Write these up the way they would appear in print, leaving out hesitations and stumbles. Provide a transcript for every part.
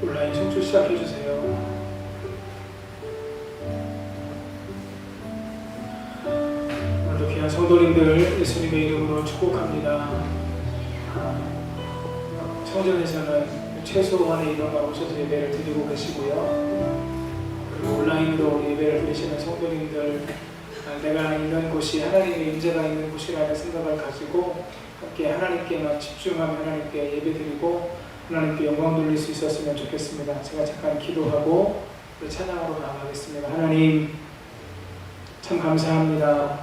온라인 송출 시작해주세요. 오늘도 귀한 성도님들 예수님의 이름으로 축복합니다. 청전에서는 최소한의 인원가 오셔서 예배를 드리고 계시고요. 그리고 온라인으로 예배를 드리시는 성도님들, 내가 있는 곳이 하나님의 임재가 있는 곳이라는 생각을 가지고 함께 하나님께만 집중하며 하나님께 예배드리고 하나님께 영광 돌릴 수 있었으면 좋겠습니다. 제가 잠깐 기도하고 찬양으로 나아가겠습니다. 하나님 참 감사합니다.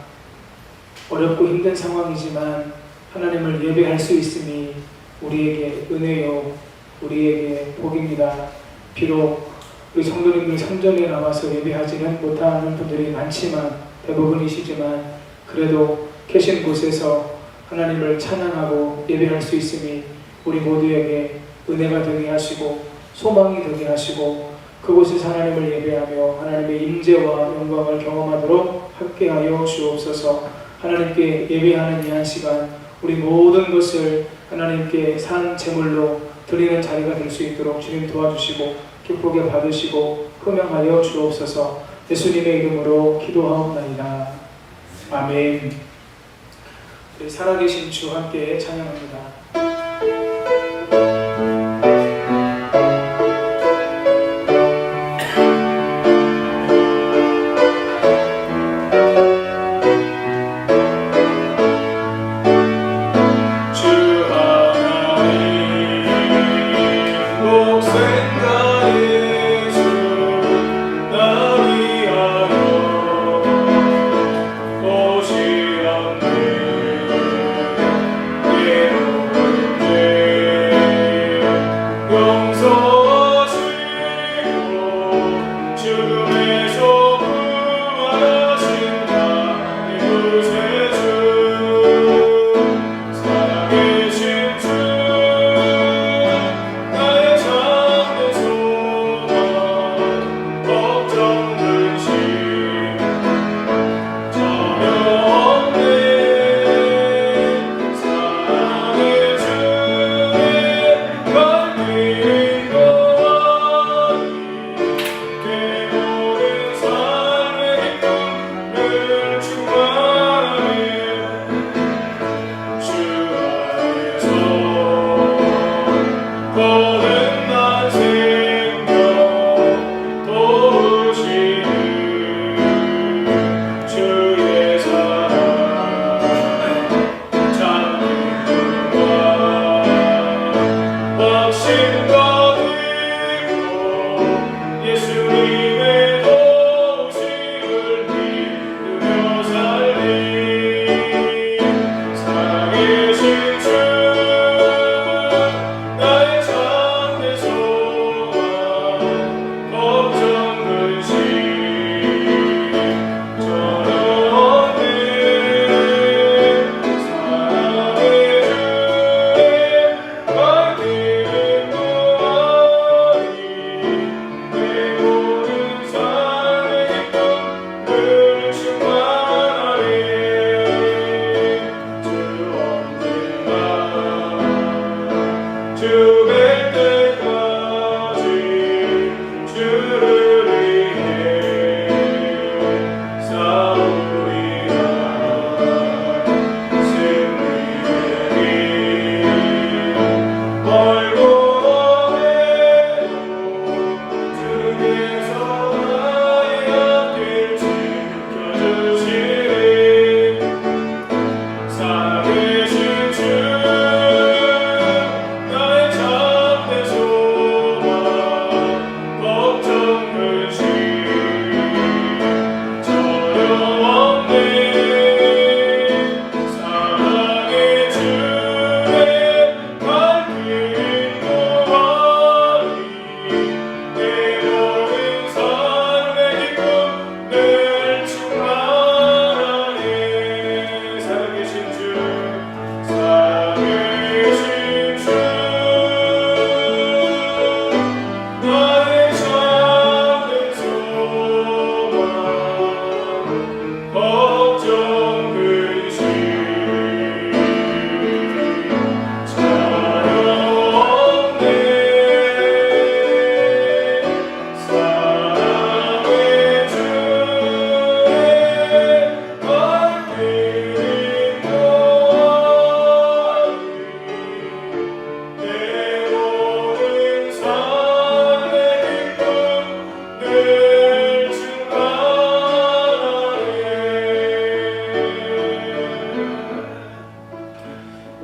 어렵고 힘든 상황이지만 하나님을 예배할 수 있음이 우리에게 은혜요, 우리에게 복입니다. 비록 우리 성도님들 성전에 나와서 예배하지는 못하는 분들이 많지만 대부분이시지만 그래도 계신 곳에서 하나님을 찬양하고 예배할 수 있음이 우리 모두에게 은혜가 되게 하시고 소망이 되게 하시고 그곳에서 하나님을 예배하며 하나님의 임재와 영광을 경험하도록 함께하여 주옵소서. 하나님께 예배하는 이 한 시간 우리 모든 것을 하나님께 산 제물로 드리는 자리가 될 수 있도록 주님 도와주시고 기쁘게 받으시고 흠양하여 주옵소서. 예수님의 이름으로 기도하옵나이다. 아멘. 우리 살아계신 주 함께 찬양합니다. 오시 없는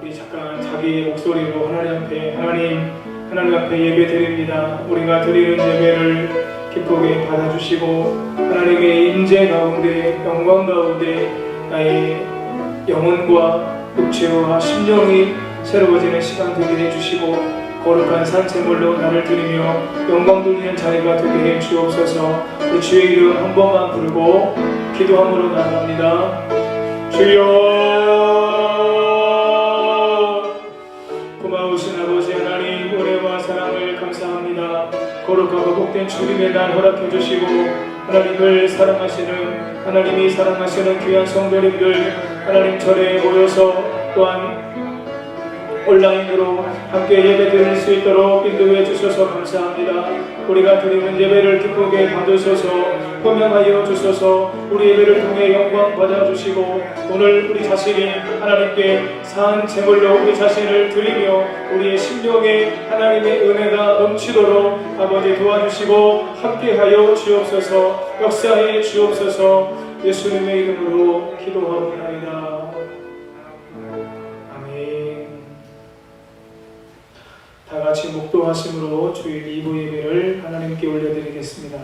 우리 잠깐 자기의 목소리로 하나님 앞에 예배 드립니다. 우리가 드리는 예배를 기쁘게 받아주시고 하나님의 임재 가운데 영광 가운데 나의 영혼과 육체와 심령이 새로워지는 시간 되게 해주시고 거룩한 산채물로 나를 드리며 영광 돌리는 자리가 되게 해 주옵소서. 우리 주의 이름 한 번만 부르고 기도함으로 나아갑니다. 주여, 고마우신 아버지 하나님, 은혜와 사랑을 감사합니다. 거룩하고 복된 주님의 날 허락해 주시고 하나님을 사랑하시는, 하나님이 사랑하시는 귀한 성도님들 하나님 절에 모여서 또한 온라인으로 함께 예배 드릴 수 있도록 인도해 주셔서 감사합니다. 우리가 드리는 예배를 기쁘게 받으셔서 호명하여 주셔서 우리 예배를 통해 영광 받아주시고 오늘 우리 자신이 하나님께 산 제물로 우리 자신을 드리며 우리의 심령에 하나님의 은혜가 넘치도록 아버지 도와주시고 함께하여 주옵소서. 역사해 주옵소서. 예수님의 이름으로 기도하옵나이다. 다 같이 묵도하심으로 주일 2부 예배를 하나님께 올려드리겠습니다.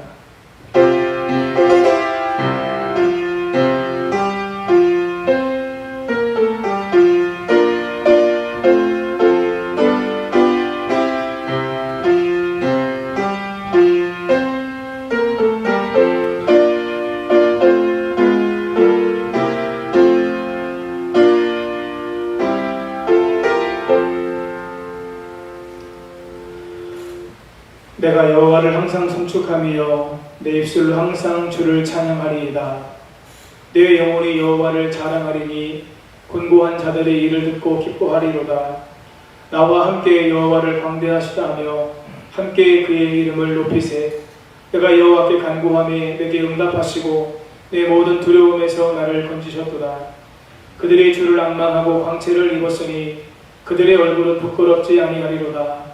내가 여호와를 항상 송축하며 내 입술로 항상 주를 찬양하리이다. 내 영혼이 여호와를 자랑하리니 곤고한 자들의 일을 듣고 기뻐하리로다. 나와 함께 여호와를 광대하시다며 함께 그의 이름을 높이세. 내가 여호와께 간구하매 내게 응답하시고 내 모든 두려움에서 나를 건지셨도다. 그들이 주를 앙망하고 광채를 입었으니 그들의 얼굴은 부끄럽지 아니하리로다.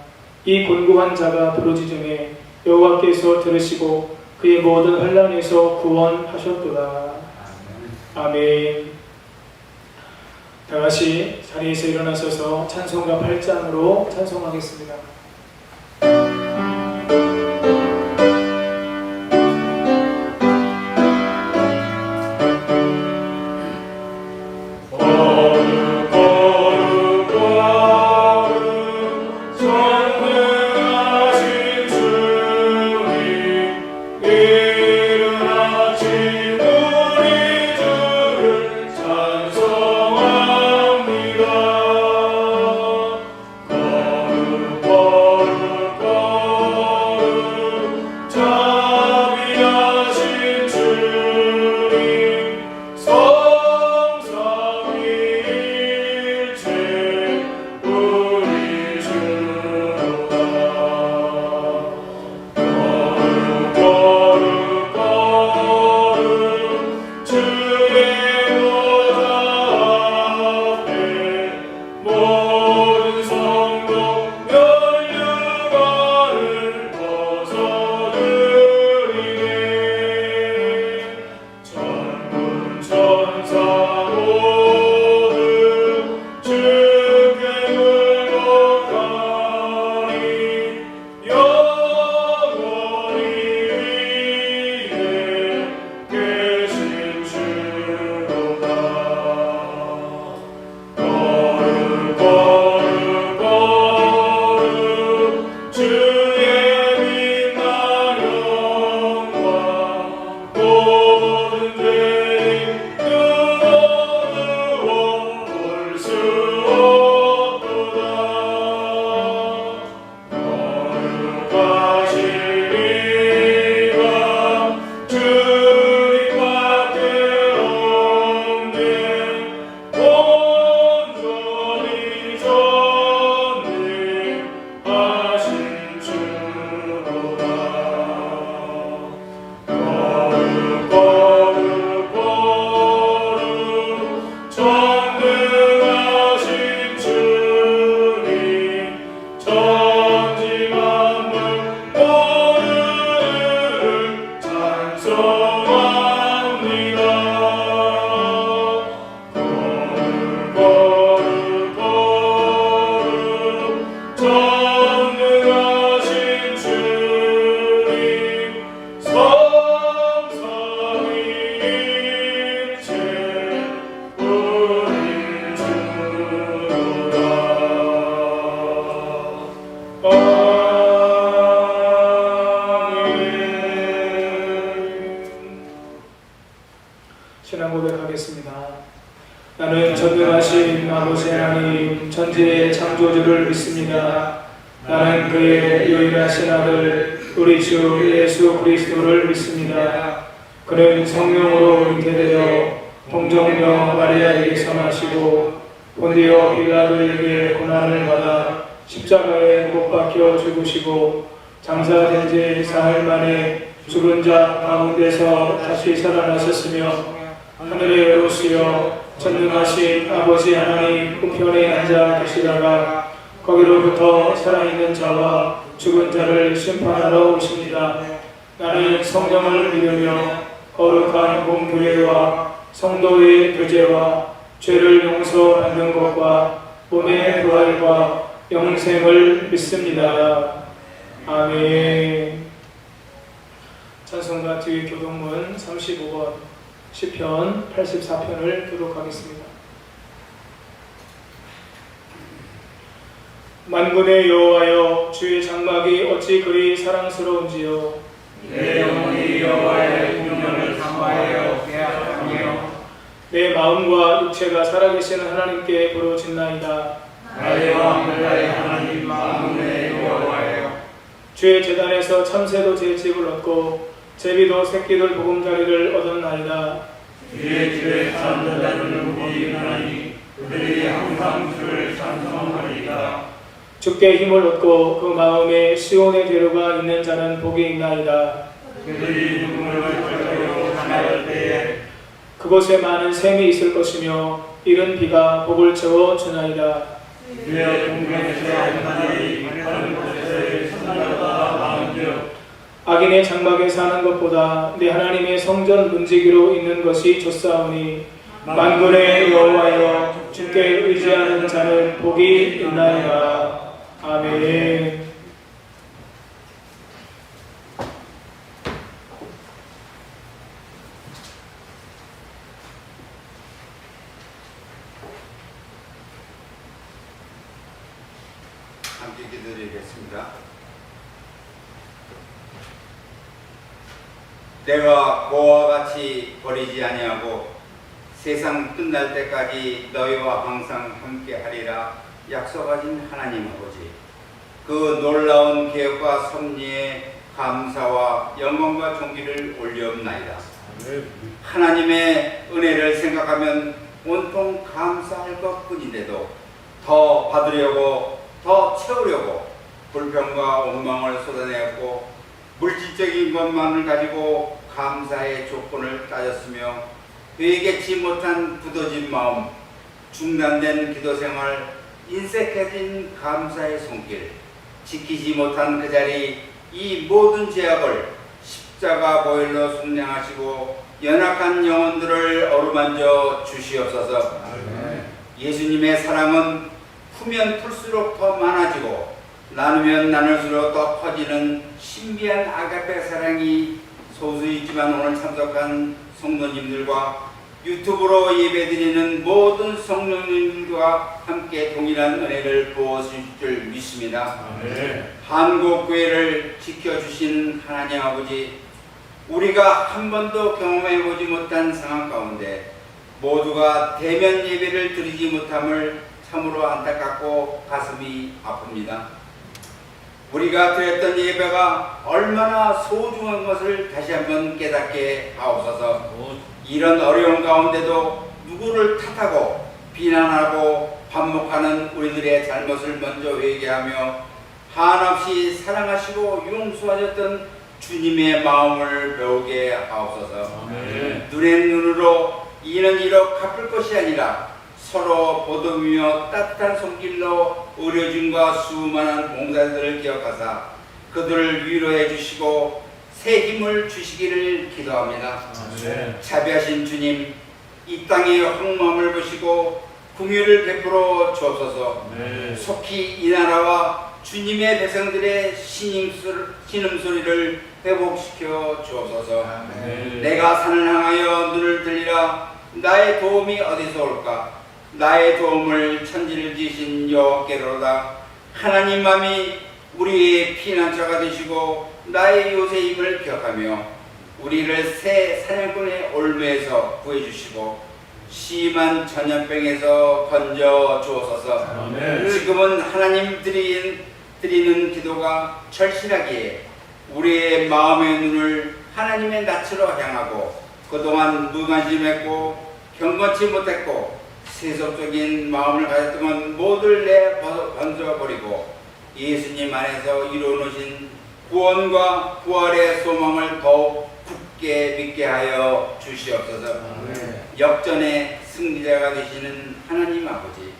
이 곤고한 자가 부르짖음에 여호와께서 들으시고 그의 모든 환난에서 구원하셨도다. 아멘. 다같이 자리에서 일어나셔서 찬송가 8장으로 찬송하겠습니다. Oh 하나님 천지의 창조주를 믿습니다. 나는 그의 유일하신 아들 우리 주 예수 그리스도를 믿습니다. 그는 성령으로 잉태되어 동정녀 마리아에게서 나시고 본디오 빌라도에게 고난을 받아 십자가에 못 박혀 죽으시고 장사된 지 사흘 만에 죽은 자 가운데서 다시 살아나셨으며 하늘에 오르시어 전능하신 아버지 하나님 우편에 앉아 계시다가 거기로부터 살아있는 자와 죽은 자를 심판하러 오십니다. 나는 성령을 믿으며 거룩한 공교회와 성도의 교제와 죄를 용서받는 것과 몸의 부활과 영생을 믿습니다. 아멘. 찬송가 뒤에 교동문 35번 시편 84편을 교독하겠습니다. 만군의 여호와여, 주의 장막이 어찌 그리 사랑스러운지요. 내 영혼이 여호와의 공명을 사모하여 계약하며 내 마음과 육체가 살아계시는 하나님께 부르짖나이다. 나의 왕 나의 하나님 만군의 여호와여, 주의 제단에서 참새도 제집을 얻고 제비도 새끼들 보금자리를 얻었나이다. 주의 집에 사는 자들은 복이 있나니 그들이 항상 주를 찬송하리이다. 주께 힘을 얻고 그 마음에 시온의 재료가 있는 자는 복이 있나이다. 그들이 눈물을 흘려 나갈 때에 그곳에 많은 샘이 있을 것이며 이른 비가 복을 채워 주나이다. 주의 공경에서 하나님 하는 곳에 선자가 많은즉 악인의 장막에 사는 것보다 내 하나님의 성전 문지기로 있는 것이 좋사오니 만군의 여호와여, 주께 의지하는 자는 복이 있나이다. 아멘. 함께 기도드리겠습니다. 내가 고와 같이 버리지 아니하고 세상 끝날 때까지 너희와 항상 함께 하리라 약속하신 하나님 아버지, 그 놀라운 계획과 섭리에 감사와 영광과 존귀를 올려옵나이다. 하나님의 은혜를 생각하면 온통 감사할 것뿐인데도 더 받으려고 더 채우려고 불평과 원망을 쏟아내었고 물질적인 것만을 가지고 감사의 조건을 따졌으며 회개치 못한 굳어진 마음, 중단된 기도생활, 인색해진 감사의 손길, 지키지 못한 그 자리, 이 모든 죄악을 십자가 보혈로 속량하시고 연약한 영혼들을 어루만져 주시옵소서. 예수님의 사랑은 풀면 풀수록 더 많아지고 나누면 나눌수록 더 커지는 신비한 아가페 사랑이 소수있지만 오늘 참석한 성도님들과 유튜브로 예배드리는 모든 성도님들과 함께 동일한 은혜를 부어주실 줄 믿습니다. 한국교회를 지켜주신 하나님 아버지, 우리가 한 번도 경험해보지 못한 상황 가운데 모두가 대면 예배를 드리지 못함을 참으로 안타깝고 가슴이 아픕니다. 우리가 드렸던 예배가 얼마나 소중한 것을 다시 한번 깨닫게 하옵소서. 이런 어려운 가운데도 누구를 탓하고 비난하고 반목하는 우리들의 잘못을 먼저 회개하며 한없이 사랑하시고 용서하셨던 주님의 마음을 배우게 하옵소서. 눈의 눈으로 이는 이로 갚을 것이 아니라 서로 보듬으며 따뜻한 손길로 의료진과 수많은 봉사자들을 기억하사 그들을 위로해 주시고 새 힘을 주시기를 기도합니다. 자비하신 주님, 이 땅의 황망을 보시고 긍휼을 베풀어 주옵소서. 속히 이 나라와 주님의 백성들의 신음소리를 회복시켜 주옵소서. 내가 산을 향하여 눈을 들리라. 나의 도움이 어디서 올까? 나의 도움을 천지를 지으신 여호와께로다. 하나님만이 우리의 피난처가 되시고 나의 요새임을 기억하며 우리를 새 사냥꾼의 올무에서 구해주시고 심한 전염병에서 건져 주옵소서. 아멘. 지금은 하나님 드리는 기도가 절실하기에 우리의 마음의 눈을 하나님의 낯으로 향하고 그동안 무관심했고 경건치 못했고 세속적인 마음을 가졌던 건 모두 번져버리고 예수님 안에서 이루어놓으신 구원과 부활의 소망을 더욱 굳게 믿게 하여 주시옵소서. 역전의 승리자가 되시는 하나님 아버지,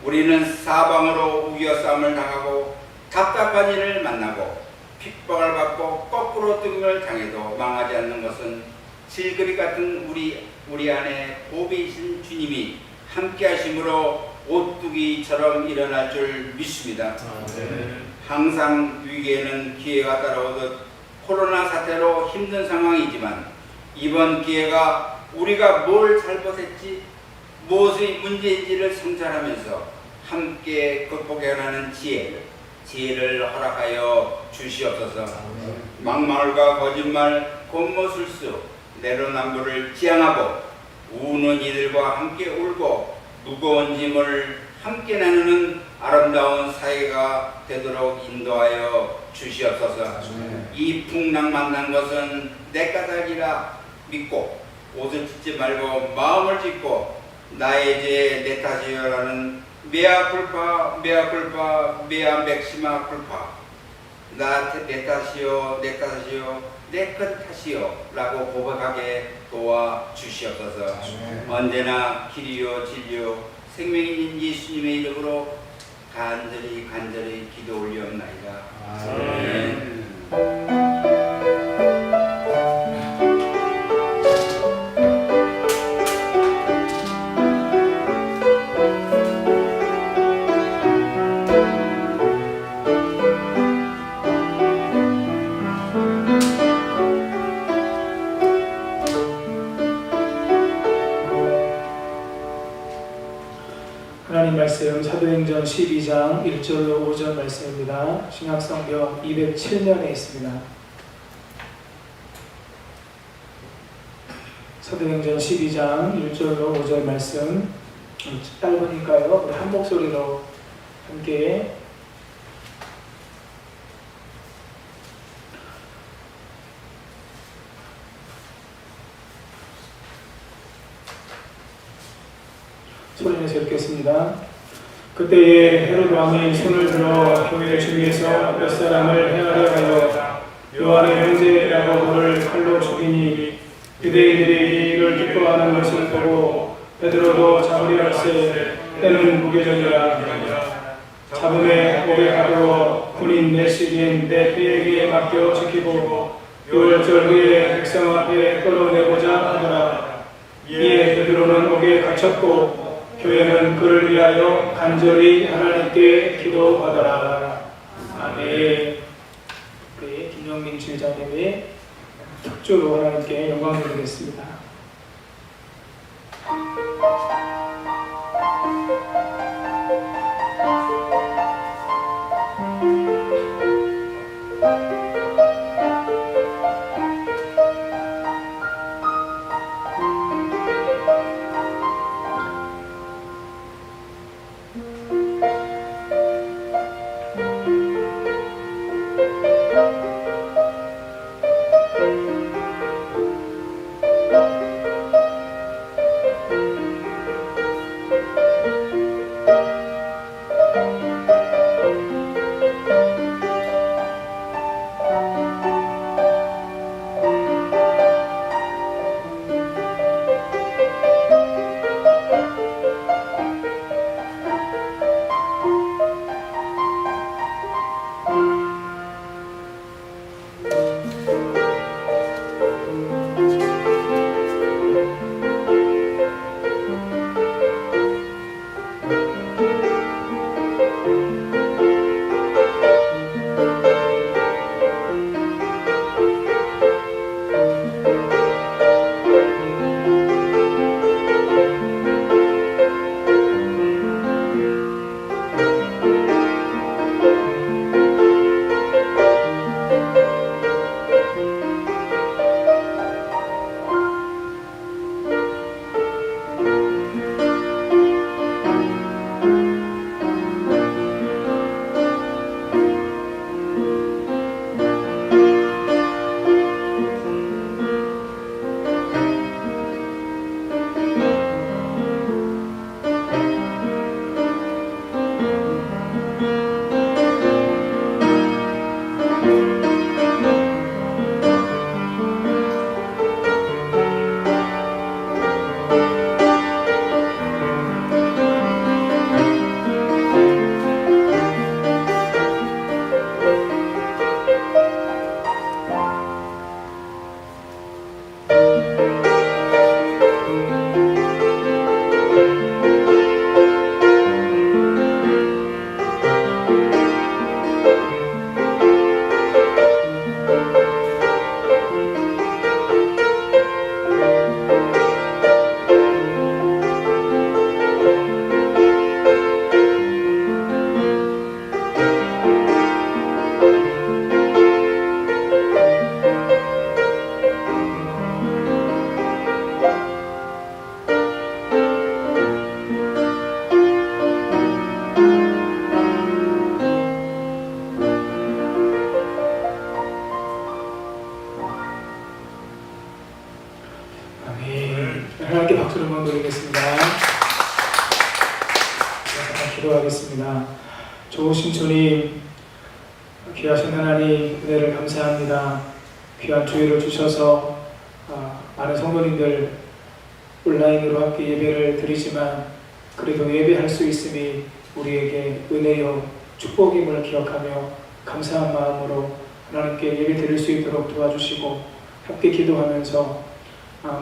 우리는 사방으로 우겨싸움을 당하고 답답한 일을 만나고 핍박을 받고 거꾸로 등을 당해도 망하지 않는 것은 질그릇 같은 우리 안에 보배이신 주님이 함께 하심으로 오뚜기처럼 일어날 줄 믿습니다. 항상 위기에는 기회가 따라오듯 코로나 사태로 힘든 상황이지만 이번 기회가 우리가 뭘 잘못했지 무엇이 문제인지를 성찰하면서 함께 극복해나가는 지혜를 허락하여 주시옵소서. 막말과 거짓말, 곤모술수, 내로남불을 지향하고 우는 이들과 함께 울고 무거운 짐을 함께 나누는 아름다운 사회가 되도록 인도하여 주시옵소서. 이 풍랑 만난 것은 내 까닭이라 믿고 옷을 찢지 말고 마음을 찢고 나의 죄 내 탓이여라는 메아 쿨파 메아 맥시마 쿨파 내 탓이요 내 큰 탓이요 라고 고백하게 도와주시옵소서. 언제나 길이요 진리요 생명인 예수님의 이름으로 간절히 기도 올리옵나이다. 아멘. 하나님 말씀 사도행전 12장 1절로 5절 말씀입니다. 신약성경 207면에 있습니다. 사도행전 12장 1절로 5절 말씀 짧으니까요. 우리 한 목소리로 함께 소리내서 읽겠습니다. 그때에 헤롯 왕이 손을 들어 교회 중에서 몇 사람을 헤아려 하여 요한의 형제 야고보를 칼로 죽이니 유대인들이 이를 기뻐하는 것을 보고 베드로도 잡으려 할세 때는 무교전이라. 잡음에 목에 가두어 군인 내식인 내 폐에게 맡겨 지키고 6월절 후에 백성 앞에 끌어내고자 하더라. 이에 베드로는 옥에 갇혔고 교회는 그를 위하여 간절히 하나님께 기도하더라. 아멘. 우리 김영민 주의자님의 격주로 하나님께 영광 드리겠습니다. 감사합니다. 좋으신 주님, 귀하신 하나님 은혜를 감사합니다. 귀한 주일을 주셔서 많은 성도님들 온라인으로 함께 예배를 드리지만 그래도 예배할 수 있음이 우리에게 은혜요 축복임을 기억하며 감사한 마음으로 하나님께 예배 드릴 수 있도록 도와주시고 함께 기도하면서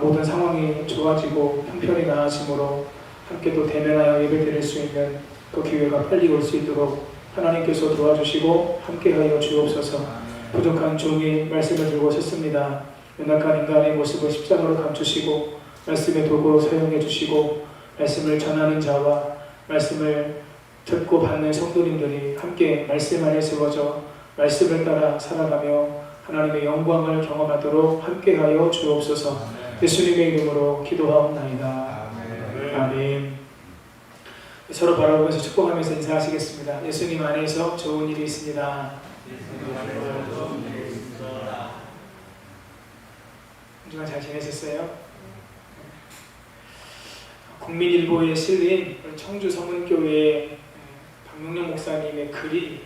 모든 상황이 좋아지고 형편이 나아지므로 함께 또 대면하여 예배 드릴 수 있는 그 기회가 빨리 올 수 있도록 하나님께서 도와주시고 함께하여 주옵소서. 부족한 종이 말씀을 들고 섰습니다. 연약한 인간의 모습을 십자가로 감추시고 말씀의 도구로 사용해 주시고 말씀을 전하는 자와 말씀을 듣고 받는 성도님들이 함께 말씀 안에 세워져 말씀을 따라 살아가며 하나님의 영광을 경험하도록 함께하여 주옵소서. 예수님의 이름으로 기도하옵나이다. 아멘. 서로 바라보면서 축복하면서 인사하시겠습니다. 예수님 안에서 좋은 일이 있습니다. 한 주간 잘 지내셨어요? 국민일보에 실린 청주 서문교회 박명령 목사님의 글이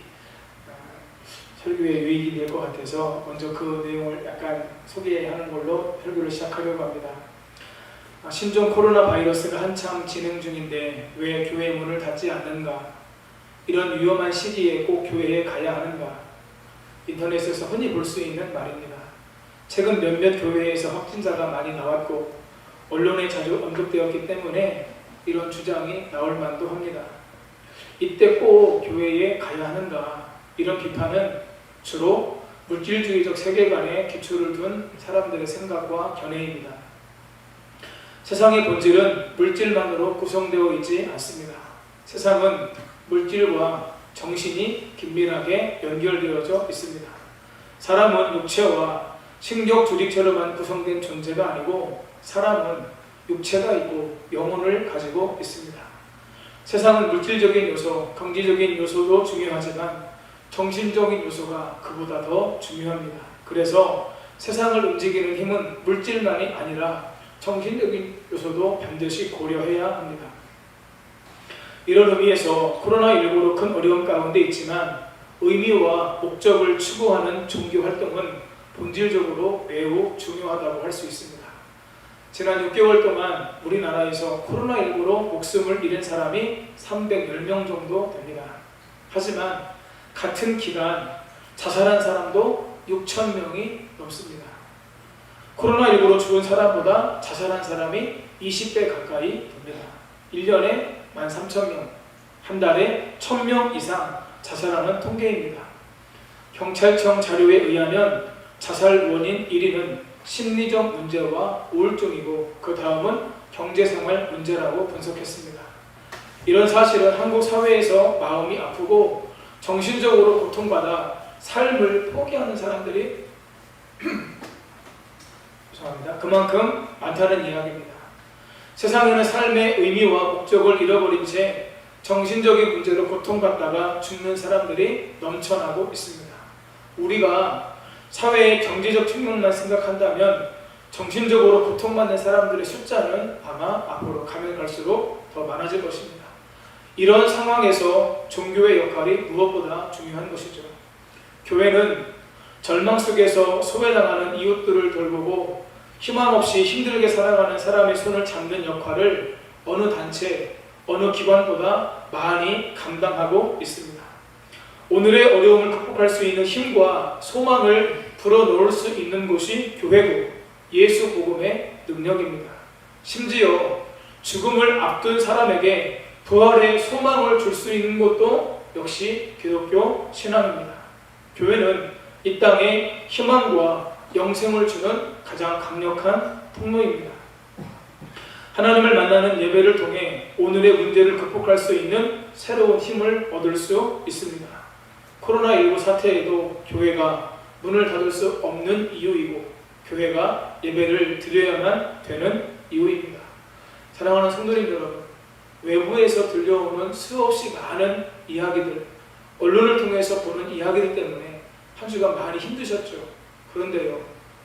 설교에 유익이 될 것 같아서 먼저 그 내용을 약간 소개하는 걸로 설교를 시작하려고 합니다. 신종 코로나 바이러스가 한참 진행 중인데 왜 교회 문을 닫지 않는가? 이런 위험한 시기에 꼭 교회에 가야 하는가? 인터넷에서 흔히 볼 수 있는 말입니다. 최근 몇몇 교회에서 확진자가 많이 나왔고 언론에 자주 언급되었기 때문에 이런 주장이 나올 만도 합니다. 이때 꼭 교회에 가야 하는가? 이런 비판은 주로 물질주의적 세계관에 기초를 둔 사람들의 생각과 견해입니다. 세상의 본질은 물질만으로 구성되어 있지 않습니다. 세상은 물질과 정신이 긴밀하게 연결되어져 있습니다. 사람은 육체와 신격 조직체로만 구성된 존재가 아니고 사람은 육체가 있고 영혼을 가지고 있습니다. 세상은 물질적인 요소, 경제적인 요소도 중요하지만 정신적인 요소가 그보다 더 중요합니다. 그래서 세상을 움직이는 힘은 물질만이 아니라 정신적인 요소도 반드시 고려해야 합니다. 이런 의미에서 코로나19로 큰 어려움 가운데 있지만 의미와 목적을 추구하는 종교 활동은 본질적으로 매우 중요하다고 할 수 있습니다. 지난 6개월 동안 우리나라에서 코로나19로 목숨을 잃은 사람이 310명 정도 됩니다. 하지만 같은 기간 자살한 사람도 6,000명이 넘습니다. 코로나19로 죽은 사람보다 자살한 사람이 20배 가까이 됩니다. 1년에 13,000명, 한 달에 1,000명 이상 자살하는 통계입니다. 경찰청 자료에 의하면 자살 원인 1위는 심리적 문제와 우울증이고 그 다음은 경제생활 문제라고 분석했습니다. 이런 사실은 한국 사회에서 마음이 아프고 정신적으로 고통받아 삶을 포기하는 사람들이 그만큼 많다는 이야기입니다. 세상에는 삶의 의미와 목적을 잃어버린 채 정신적인 문제로 고통받다가 죽는 사람들이 넘쳐나고 있습니다. 우리가 사회의 경제적 측면만 생각한다면 정신적으로 고통받는 사람들의 숫자는 아마 앞으로 가면 갈수록 더 많아질 것입니다. 이런 상황에서 종교의 역할이 무엇보다 중요한 것이죠. 교회는 절망 속에서 소외당하는 이웃들을 돌보고 희망 없이 힘들게 살아가는 사람의 손을 잡는 역할을 어느 단체, 어느 기관보다 많이 감당하고 있습니다. 오늘의 어려움을 극복할 수 있는 힘과 소망을 불어넣을 수 있는 곳이 교회고 예수 복음의 능력입니다. 심지어 죽음을 앞둔 사람에게 부활의 소망을 줄 수 있는 것도 역시 기독교 신앙입니다. 교회는 이 땅에 희망과 영생을 주는 가장 강력한 통로입니다. 하나님을 만나는 예배를 통해 오늘의 문제를 극복할 수 있는 새로운 힘을 얻을 수 있습니다. 코로나19 사태에도 교회가 문을 닫을 수 없는 이유이고 교회가 예배를 드려야만 되는 이유입니다. 사랑하는 성도님 여러분, 외부에서 들려오는 수없이 많은 이야기들, 언론을 통해서 보는 이야기들 때문에 한 주간 많이 힘드셨죠. 그런데요,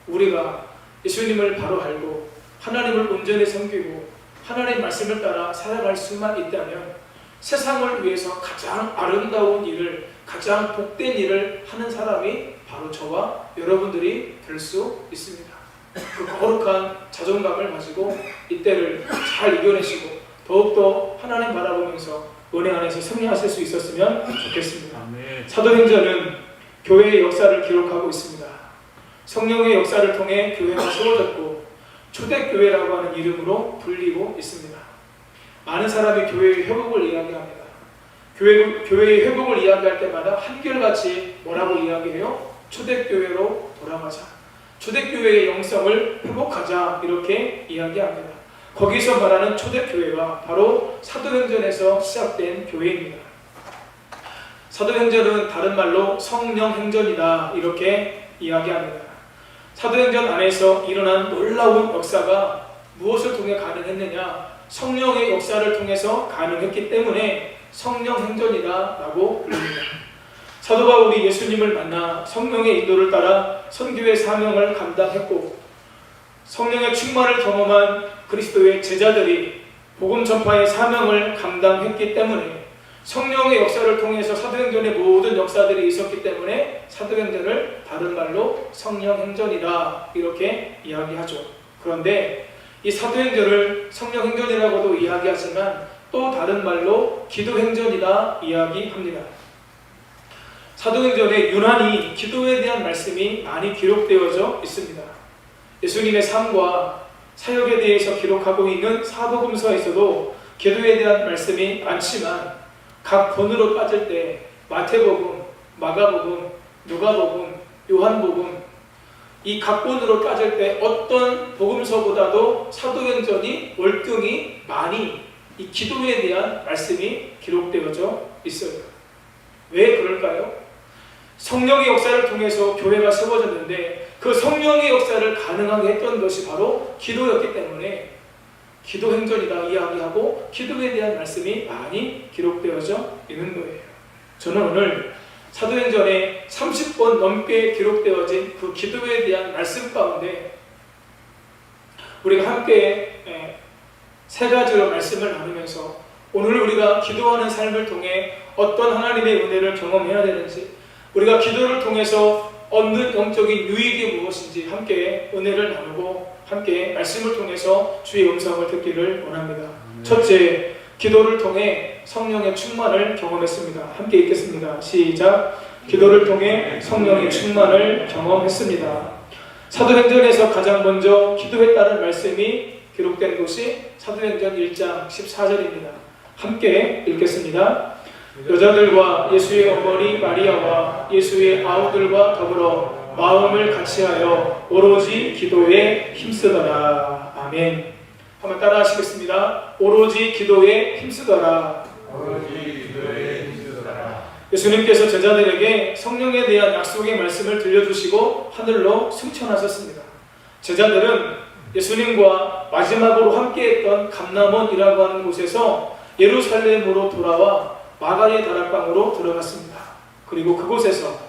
우리가 예수님을 바로 알고 하나님을 온전히 섬기고 하나님의 말씀을 따라 살아갈 수만 있다면 세상을 위해서 가장 아름다운 일을, 가장 복된 일을 하는 사람이 바로 저와 여러분들이 될 수 있습니다. 그 거룩한 자존감을 가지고 이때를 잘 이겨내시고 더욱더 하나님 바라보면서 은혜 안에서 승리하실 수 있었으면 좋겠습니다. 아멘. 사도행전은 교회의 역사를 기록하고 있습니다. 성령의 역사를 통해 교회가 세워졌고 초대교회라고 하는 이름으로 불리고 있습니다. 많은 사람이 교회의 회복을 이야기합니다. 교회의 회복을 이야기할 때마다 한결같이 뭐라고 이야기해요? 초대교회로 돌아가자. 초대교회의 영성을 회복하자. 이렇게 이야기합니다. 거기서 말하는 초대교회가 바로 사도행전에서 시작된 교회입니다. 사도행전은 다른 말로 성령행전이다. 이렇게 이야기합니다. 사도행전 안에서 일어난 놀라운 역사가 무엇을 통해 가능했느냐? 성령의 역사를 통해서 가능했기 때문에 성령행전이다 라고 부릅니다. 사도 바울이 예수님을 만나 성령의 인도를 따라 선교의 사명을 감당했고 성령의 충만을 경험한 그리스도의 제자들이 복음 전파의 사명을 감당했기 때문에 성령의 역사를 통해서 사도행전의 모든 역사들이 있었기 때문에 사도행전을 다른 말로 성령행전이다 이렇게 이야기하죠. 그런데 이 사도행전을 성령행전이라고도 이야기하지만 또 다른 말로 기도행전이다 이야기합니다. 사도행전에 유난히 기도에 대한 말씀이 많이 기록되어져 있습니다. 예수님의 삶과 사역에 대해서 기록하고 있는 사복음서에서도 기도에 대한 말씀이 많지만 각 본으로 따질 때 마태복음, 마가복음, 누가복음, 요한복음 이 각 본으로 따질 때 어떤 복음서보다도 사도행전이 월등히 많이 이 기도에 대한 말씀이 기록되어져 있어요. 왜 그럴까요? 성령의 역사를 통해서 교회가 세워졌는데 그 성령의 역사를 가능하게 했던 것이 바로 기도였기 때문에 기도행전이다 이야기하고 기도에 대한 말씀이 많이 기록되어져 있는 거예요. 저는 오늘 사도행전에 30번 넘게 기록되어진 그 기도에 대한 말씀 가운데 우리가 함께 세 가지로 말씀을 나누면서 오늘 우리가 기도하는 삶을 통해 어떤 하나님의 은혜를 경험해야 되는지 우리가 기도를 통해서 얻는 영적인 유익이 무엇인지 함께 은혜를 나누고 함께 말씀을 통해서 주의 음성을 듣기를 원합니다. 첫째, 기도를 통해 성령의 충만을 경험했습니다. 함께 읽겠습니다. 시작. 기도를 통해 성령의 충만을 경험했습니다. 사도행전에서 가장 먼저 기도했다는 말씀이 기록된 곳이 사도행전 1장 14절입니다. 함께 읽겠습니다. 여자들과 예수의 어머니 마리아와 예수의 아우들과 더불어 마음을 같이하여 오로지 기도에 힘쓰더라. 아멘. 한번 따라 하시겠습니다. 오로지 기도에 힘쓰더라. 오로지 기도에 힘쓰더라. 예수님께서 제자들에게 성령에 대한 약속의 말씀을 들려주시고 하늘로 승천하셨습니다. 제자들은 예수님과 마지막으로 함께했던 감람원이라고 하는 곳에서 예루살렘으로 돌아와 마가의 다락방으로 들어갔습니다. 그리고 그곳에서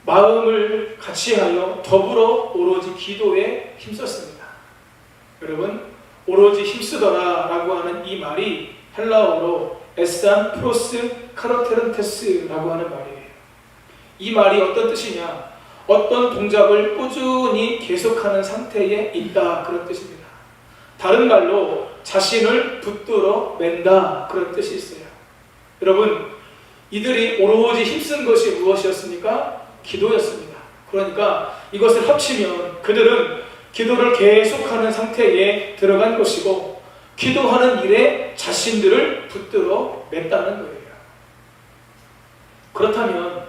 마음을 같이하여 더불어 오로지 기도에 힘썼습니다. 여러분, 오로지 힘쓰더라 라고 하는 이 말이 헬라어로 에산 프로스 카르테른테스라고 하는 말이에요. 이 말이 어떤 뜻이냐? 어떤 동작을 꾸준히 계속하는 상태에 있다 그런 뜻입니다. 다른 말로 자신을 붙들어 맨다 그런 뜻이 있어요. 여러분, 이들이 오로지 힘쓴 것이 무엇이었습니까? 기도였습니다. 그러니까 이것을 합치면 그들은 기도를 계속하는 상태에 들어간 것이고 기도하는 일에 자신들을 붙들어 맸다는 거예요. 그렇다면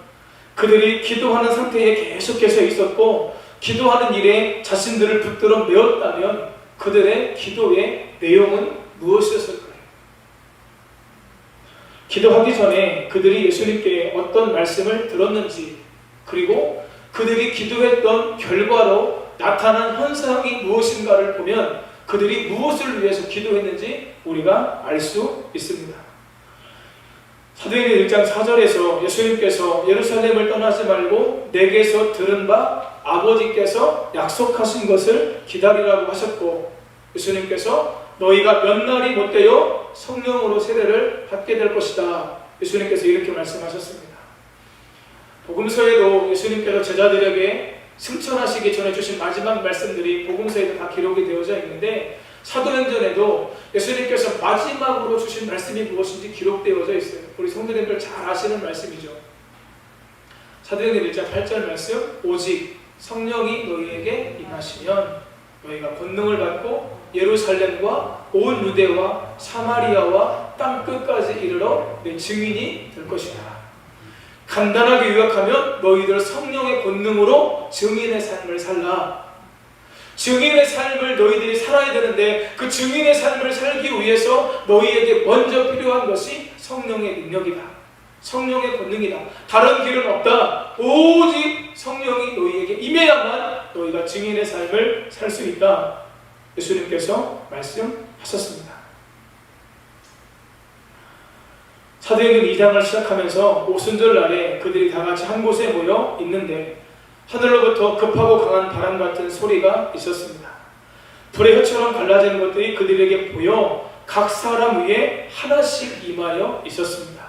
그들이 기도하는 상태에 계속해서 있었고 기도하는 일에 자신들을 붙들어 메었다면 그들의 기도의 내용은 무엇이었을까요? 기도하기 전에 그들이 예수님께 어떤 말씀을 들었는지 그리고 그들이 기도했던 결과로 나타난 현상이 무엇인가를 보면 그들이 무엇을 위해서 기도했는지 우리가 알 수 있습니다. 사도행전 1장 4절에서 예수님께서 예루살렘을 떠나지 말고 내게서 들은 바 아버지께서 약속하신 것을 기다리라고 하셨고 예수님께서 너희가 몇 날이 못되어 성령으로 세례를 받게 될 것이다. 예수님께서 이렇게 말씀하셨습니다. 복음서에도 예수님께서 제자들에게 승천하시기 전에 주신 마지막 말씀들이 복음서에도 다 기록이 되어져 있는데, 사도행전에도 예수님께서 마지막으로 주신 말씀이 무엇인지 기록되어져 있어요. 우리 성도님들 잘 아시는 말씀이죠. 사도행전 1장 8절 말씀, 오직 성령이 너희에게 임하시면 너희가 권능을 받고 예루살렘과 온 유대와 사마리아와 땅 끝까지 이르러 내 증인이 될 것이다. 간단하게 요약하면 너희들 성령의 권능으로 증인의 삶을 살라. 증인의 삶을 너희들이 살아야 되는데, 그 증인의 삶을 살기 위해서 너희에게 먼저 필요한 것이 성령의 능력이다. 성령의 권능이다. 다른 길은 없다. 오직 성령이 너희에게 임해야만 너희가 증인의 삶을 살 수 있다. 예수님께서 말씀하셨습니다. 사도행전 2장을 시작하면서 오순절 날에 그들이 다 같이 한 곳에 모여 있는데, 하늘로부터 급하고 강한 바람 같은 소리가 있었습니다. 불의 혀처럼 갈라진 것들이 그들에게 보여 각 사람 위에 하나씩 임하여 있었습니다.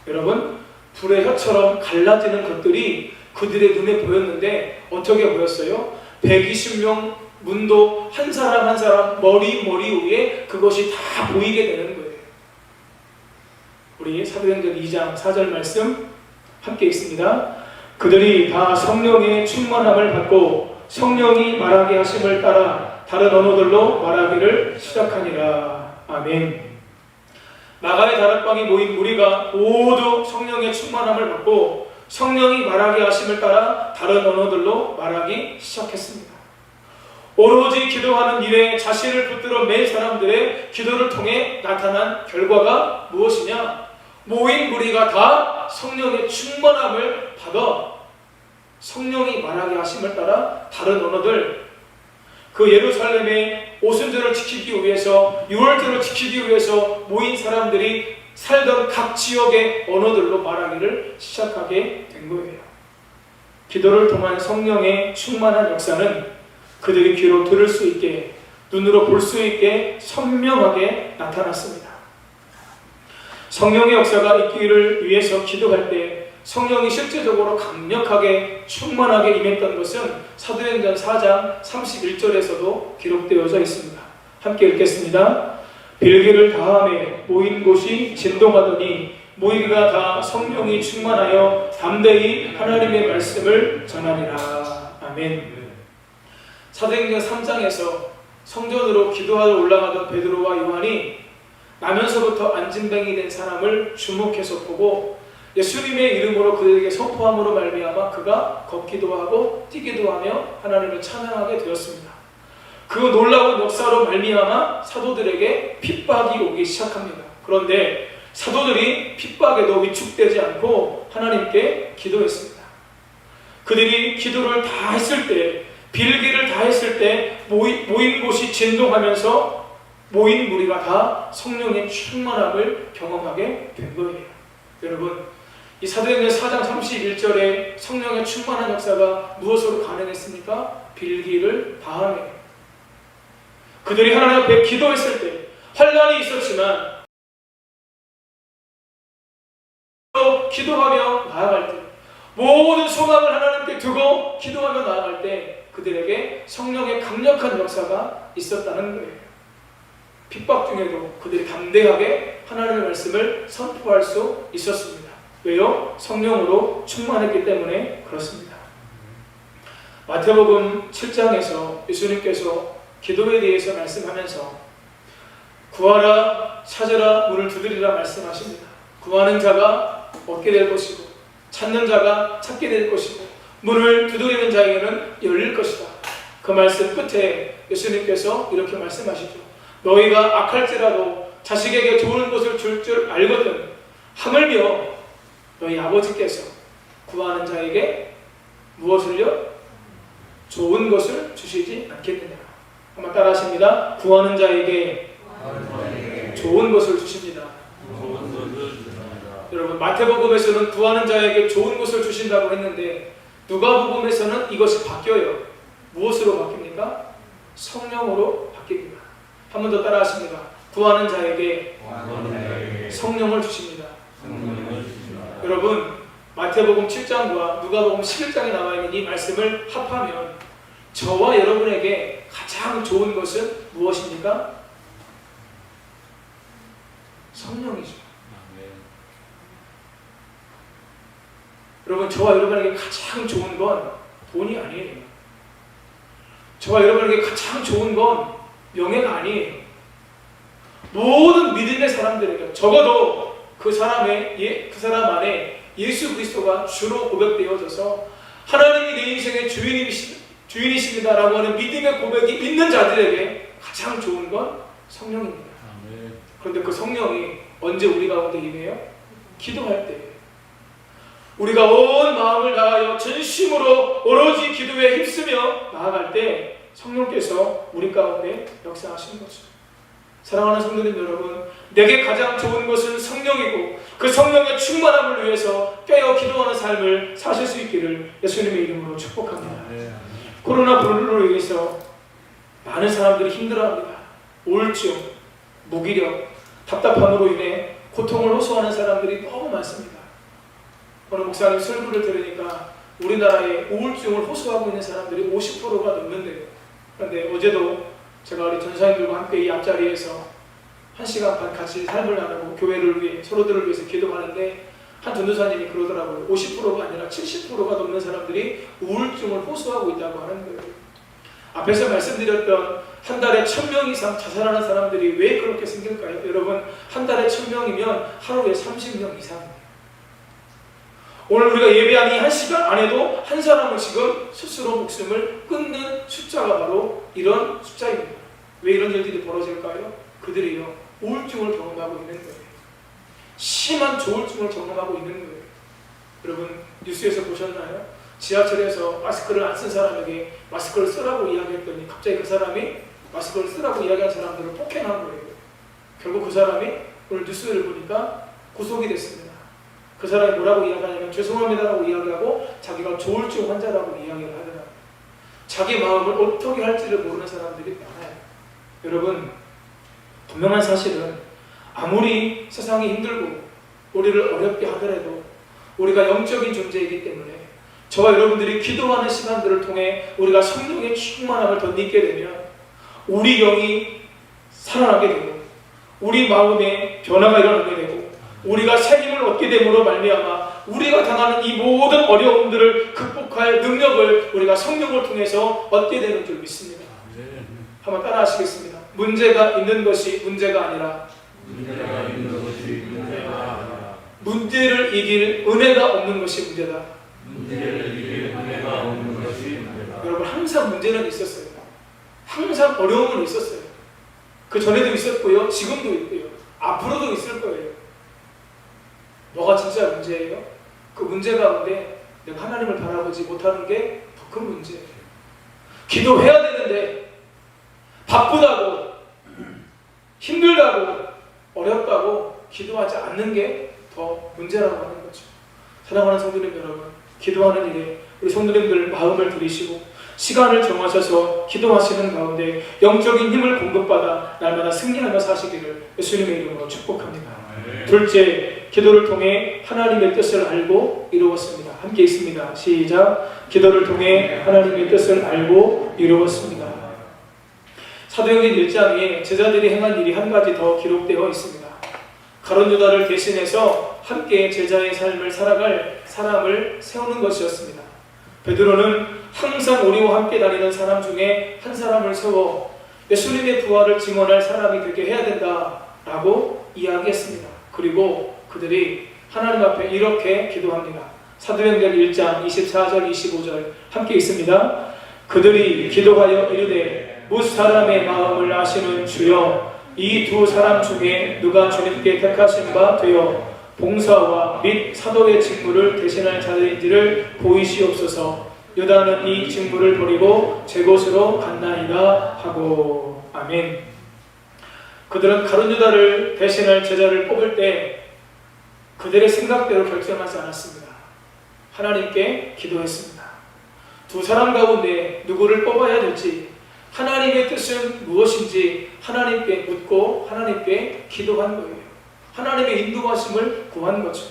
여러분, 불의 혀처럼 갈라지는 것들이 그들의 눈에 보였는데 어떻게 보였어요? 120명 문도 한 사람 한 사람 머리 위에 그것이 다 보이게 되는 거예요. 우리 사도행전 2장 4절 말씀 함께 읽습니다. 그들이 다 성령의 충만함을 받고 성령이 말하게 하심을 따라 다른 언어들로 말하기를 시작하니라. 아멘. 마가의 다락방에 모인 무리가 모두 성령의 충만함을 받고 성령이 말하게 하심을 따라 다른 언어들로 말하기 시작했습니다. 오로지 기도하는 일에 자신을 붙들어 맨 사람들의 기도를 통해 나타난 결과가 무엇이냐? 모인 무리가 다 성령의 충만함을 받아 성령이 말하게 하심을 따라 다른 언어들, 그 예루살렘의 오순절을 지키기 위해서, 유월절을 지키기 위해서 모인 사람들이 살던 각 지역의 언어들로 말하기를 시작하게 된 거예요. 기도를 통한 성령의 충만한 역사는 그들이 귀로 들을 수 있게, 눈으로 볼 수 있게 선명하게 나타났습니다. 성령의 역사가 있기를 위해서 기도할 때 성령이 실제적으로 강력하게 충만하게 임했던 것은 사도행전 4장 31절에서도 기록되어져 있습니다. 함께 읽겠습니다. 빌기를 다함에 모인 곳이 진동하더니 모이가 다 성령이 충만하여 담대히 하나님의 말씀을 전하니라. 아멘. 사도행전 3장에서 성전으로 기도하러 올라가던 베드로와 요한이 나면서부터 안진뱅이 된 사람을 주목해서 보고 예수님의 이름으로 그들에게 선포함으로 말미암아 그가 걷기도 하고 뛰기도 하며 하나님을 찬양하게 되었습니다. 그 놀라운 역사로 말미암아 사도들에게 핍박이 오기 시작합니다. 그런데 사도들이 핍박에도 위축되지 않고 하나님께 기도했습니다. 그들이 기도를 다 했을 때, 빌기를 다 했을 때 모인 곳이 진동하면서 모인 무리가 다 성령의 충만함을 경험하게 된 거예요. 여러분, 이 사도행전 4장 31절에 성령의 충만한 역사가 무엇으로 가능했습니까? 빌기를 다함에. 그들이 하나님 앞에 기도했을 때, 환난이 있었지만 기도하며 나아갈 때, 모든 소망을 하나님께 두고 기도하며 나아갈 때 그들에게 성령의 강력한 역사가 있었다는 거예요. 핍박 중에도 그들이 담대하게 하나님의 말씀을 선포할 수 있었습니다. 왜요? 성령으로 충만했기 때문에 그렇습니다. 마태복음 7장에서 예수님께서 기도에 대해서 말씀하면서 구하라, 찾으라, 문을 두드리라 말씀하십니다. 구하는 자가 얻게 될 것이고 찾는 자가 찾게 될 것이고 문을 두드리는 자에게는 열릴 것이다. 그 말씀 끝에 예수님께서 이렇게 말씀하시죠. 너희가 악할지라도 자식에게 좋은 것을 줄 줄 알거든 하물며 너희 아버지께서 구하는 자에게 무엇을요? 좋은 것을 주시지 않겠느냐. 한번 따라 하십니다. 구하는 자에게 좋은 것을 주십니다. 여러분, 마태복음에서는 구하는 자에게 좋은 것을 주신다고 했는데 누가복음에서는 이것이 바뀌어요. 무엇으로 바뀝니까? 성령으로 바뀝니다. 한 번 더 따라하십니다. 구하는 자에게 성령을 주십니다. 여러분, 마태복음 7장과 누가복음 11장에 나와 있는 이 말씀을 합하면 저와 여러분에게 가장 좋은 것은 무엇입니까? 성령이죠. 여러분, 저와 여러분에게 가장 좋은 건 돈이 아니에요. 저와 여러분에게 가장 좋은 건 명예가 아니에요. 모든 믿음의 사람들에게 적어도 그 사람 안에 예수 그리스도가 주로 고백되어져서 하나님이 내 인생의 주인이십니다라고 하는 믿음의 고백이 있는 자들에게 가장 좋은 건 성령입니다. 그런데 그 성령이 언제 우리 가운데 임해요? 기도할 때. 우리가 온 마음을 다하여 전심으로 오로지 기도에 힘쓰며 나아갈 때 성령께서 우리 가운데 역사하시는 거죠. 사랑하는 성도님 여러분, 내게 가장 좋은 것은 성령이고 그 성령의 충만함을 위해서 깨어 기도하는 삶을 사실 수 있기를 예수님의 이름으로 축복합니다. 코로나 블루로 인해서 많은 사람들이 힘들어합니다. 우울증, 무기력, 답답함으로 인해 고통을 호소하는 사람들이 너무 많습니다. 어느 목사님 설교를 들으니까 우리나라에 우울증을 호소하고 있는 사람들이 50%가 넘는데요. 그런데 어제도 제가 우리 전사님들과 함께 이 앞자리에서 1시간 반 같이 삶을 나누고 교회를 위해 서로들을 위해서 기도하는데 한 전도사님이 그러더라고요. 50%가 아니라 70%가 넘는 사람들이 우울증을 호소하고 있다고 하는 거예요. 앞에서 말씀드렸던 한 달에 1000명 이상 자살하는 사람들이 왜 그렇게 생길까요? 여러분, 한 달에 1000명이면 하루에 30명 이상입니다. 오늘 우리가 예배한 이 1시간 안에도 한 사람은 지금 스스로 목숨을 끊는 숫자가 바로 이런 숫자입니다. 왜 이런 일들이 벌어질까요? 그들이요, 우울증을 경험하고 있는 거예요. 심한 조울증을 경험하고 있는 거예요. 여러분, 뉴스에서 보셨나요? 지하철에서 마스크를 안 쓴 사람에게 마스크를 쓰라고 이야기했더니 갑자기 그 사람이 마스크를 쓰라고 이야기한 사람들을 폭행한 거예요. 결국 그 사람이 오늘 뉴스를 보니까 구속이 됐습니다. 그 사람이 뭐라고 이야기하냐면 죄송합니다라고 이야기하고 자기가 조울증 환자라고 이야기를 하더라고요. 자기 마음을 어떻게 할지를 모르는 사람들이 많아요. 여러분, 분명한 사실은 아무리 세상이 힘들고 우리를 어렵게 하더라도 우리가 영적인 존재이기 때문에 저와 여러분들이 기도하는 시간들을 통해 우리가 성령의 충만함을 덧입게 되면 우리 영이 살아나게 되고 우리 마음에 변화가 일어나게 되고 우리가 새 힘을 얻게 됨으로 말미암아 우리가 당하는 이 모든 어려움들을 극복할 능력을 우리가 성령을 통해서 얻게 되는 줄 믿습니다. 한번 따라 하시겠습니다. 문제가 있는 것이 문제가 아니라 문제를 이길 은혜가 없는 것이 문제다. 여러분, 항상 문제는 있었어요. 항상 어려움은 있었어요. 그 전에도 있었고요, 지금도 있고요, 앞으로도 있을 거예요. 뭐가 진짜 문제예요? 그 문제 가운데 내가 하나님을 바라보지 못하는 게 더 큰 문제예요. 기도해야 되는데 바쁘다고, 힘들다고, 어렵다고 기도하지 않는 게 더 문제라고 하는 거죠. 사랑하는 성도님 여러분, 기도하는 일에 우리 성도님들 마음을 들이시고 시간을 정하셔서 기도하시는 가운데 영적인 힘을 공급받아 날마다 승리하며 사시기를 예수님의 이름으로 축복합니다. 둘째, 기도를 통해 하나님의 뜻을 알고 이루었습니다. 함께 있습니다. 시작. 기도를 통해 하나님의 뜻을 알고 이루었습니다. 사도행전 1장에 제자들이 행한 일이 한 가지 더 기록되어 있습니다. 가룟 유다를 대신해서 함께 제자의 삶을 살아갈 사람을 세우는 것이었습니다. 베드로는 항상 우리와 함께 다니는 사람 중에 한 사람을 세워 예수님의 부활을 증언할 사람이 되게 해야 된다라고 이야기했습니다. 그리고 그들이 하나님 앞에 이렇게 기도합니다. 사도행전 1장 24절 25절 함께 있습니다. 그들이 기도하여 이르되 뭇 사람의 마음을 아시는 주여, 이 두 사람 중에 누가 주님께 택하신 바 되어 봉사와 및 사도의 직무를 대신할 자들인지를 보이시옵소서. 유다는 이 직무를 버리고 제 곳으로 갔나이다 하고. 아멘. 그들은 가룟 유다를 대신할 제자를 뽑을 때 그들의 생각대로 결정하지 않았습니다. 하나님께 기도했습니다. 두 사람 가운데 누구를 뽑아야 될지 하나님의 뜻은 무엇인지 하나님께 묻고 하나님께 기도한 거예요. 하나님의 인도하심을 구한 거죠.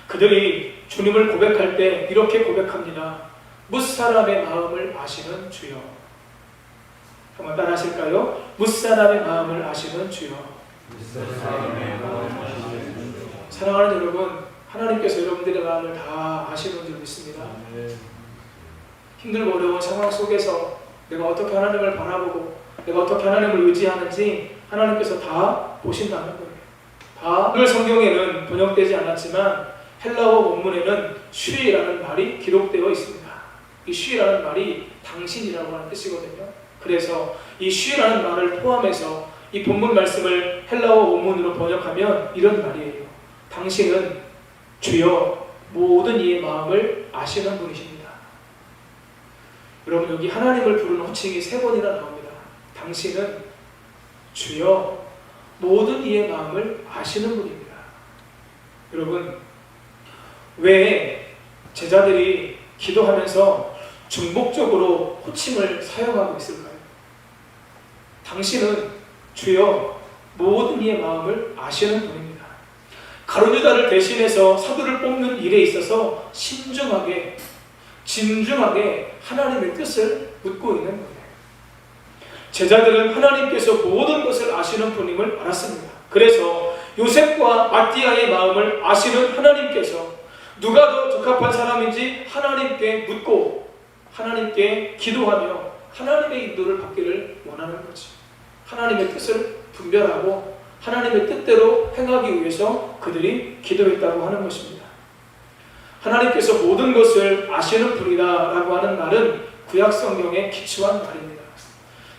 그들이 주님을 고백할 때 이렇게 고백합니다. 뭇사람의 마음을 아시는 주여. 한번 따라 하실까요? 뭇사람의 마음을 아시는 주여. 사랑하는 여러분, 하나님께서 여러분들의 마음을 다 아시는 줄 믿습니다. 힘들고 어려운 상황 속에서 내가 어떻게 하나님을 바라보고 내가 어떻게 하나님을 의지하는지 하나님께서 다 보신다는 거예요. 다. 오늘 성경에는 번역되지 않았지만 헬라어 원문에는 쉬라는 말이 기록되어 있습니다. 이 쉬라는 말이 당신이라고 하는 뜻이거든요. 그래서 이 쉬라는 말을 포함해서 이 본문 말씀을 헬라어 원문으로 번역하면 이런 말이에요. 당신은 주여 모든 이의 마음을 아시는 분이십니다. 여러분, 여기 하나님을 부르는 호칭이 3번이나 나옵니다. 당신은 주여 모든 이의 마음을 아시는 분입니다. 여러분, 왜 제자들이 기도하면서 중복적으로 호칭을 사용하고 있을까요? 당신은 주여 모든 이의 마음을 아시는 분입니다. 가룟유다를 대신해서 사도를 뽑는 일에 있어서 신중하게 진중하게 하나님의 뜻을 묻고 있는 거예요. 제자들은 하나님께서 모든 것을 아시는 분임을 알았습니다. 그래서 요셉과 마띠아의 마음을 아시는 하나님께서 누가 더 적합한 사람인지 하나님께 묻고 하나님께 기도하며 하나님의 인도를 받기를 원하는 거지. 하나님의 뜻을 분별하고 하나님의 뜻대로 행하기 위해서 그들이 기도했다고 하는 것입니다. 하나님께서 모든 것을 아시는 분이다라고 하는 말은 구약 성경에 기초한 말입니다.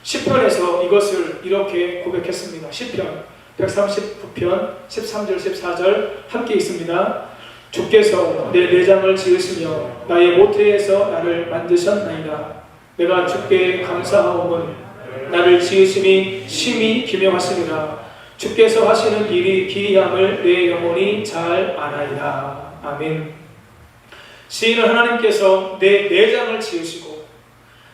시편에서 이것을 이렇게 고백했습니다. 시편 139편 13절 14절 함께 있습니다. 주께서 내 내장을 지으시며 나의 모태에서 나를 만드셨나이다. 내가 주께 감사하오니 나를 지으심이 심히 기묘하시니라. 주께서 하시는 일이 기이함을 내 영혼이 잘 아나이다. 아멘. 시인은 하나님께서 내 내장을 지으시고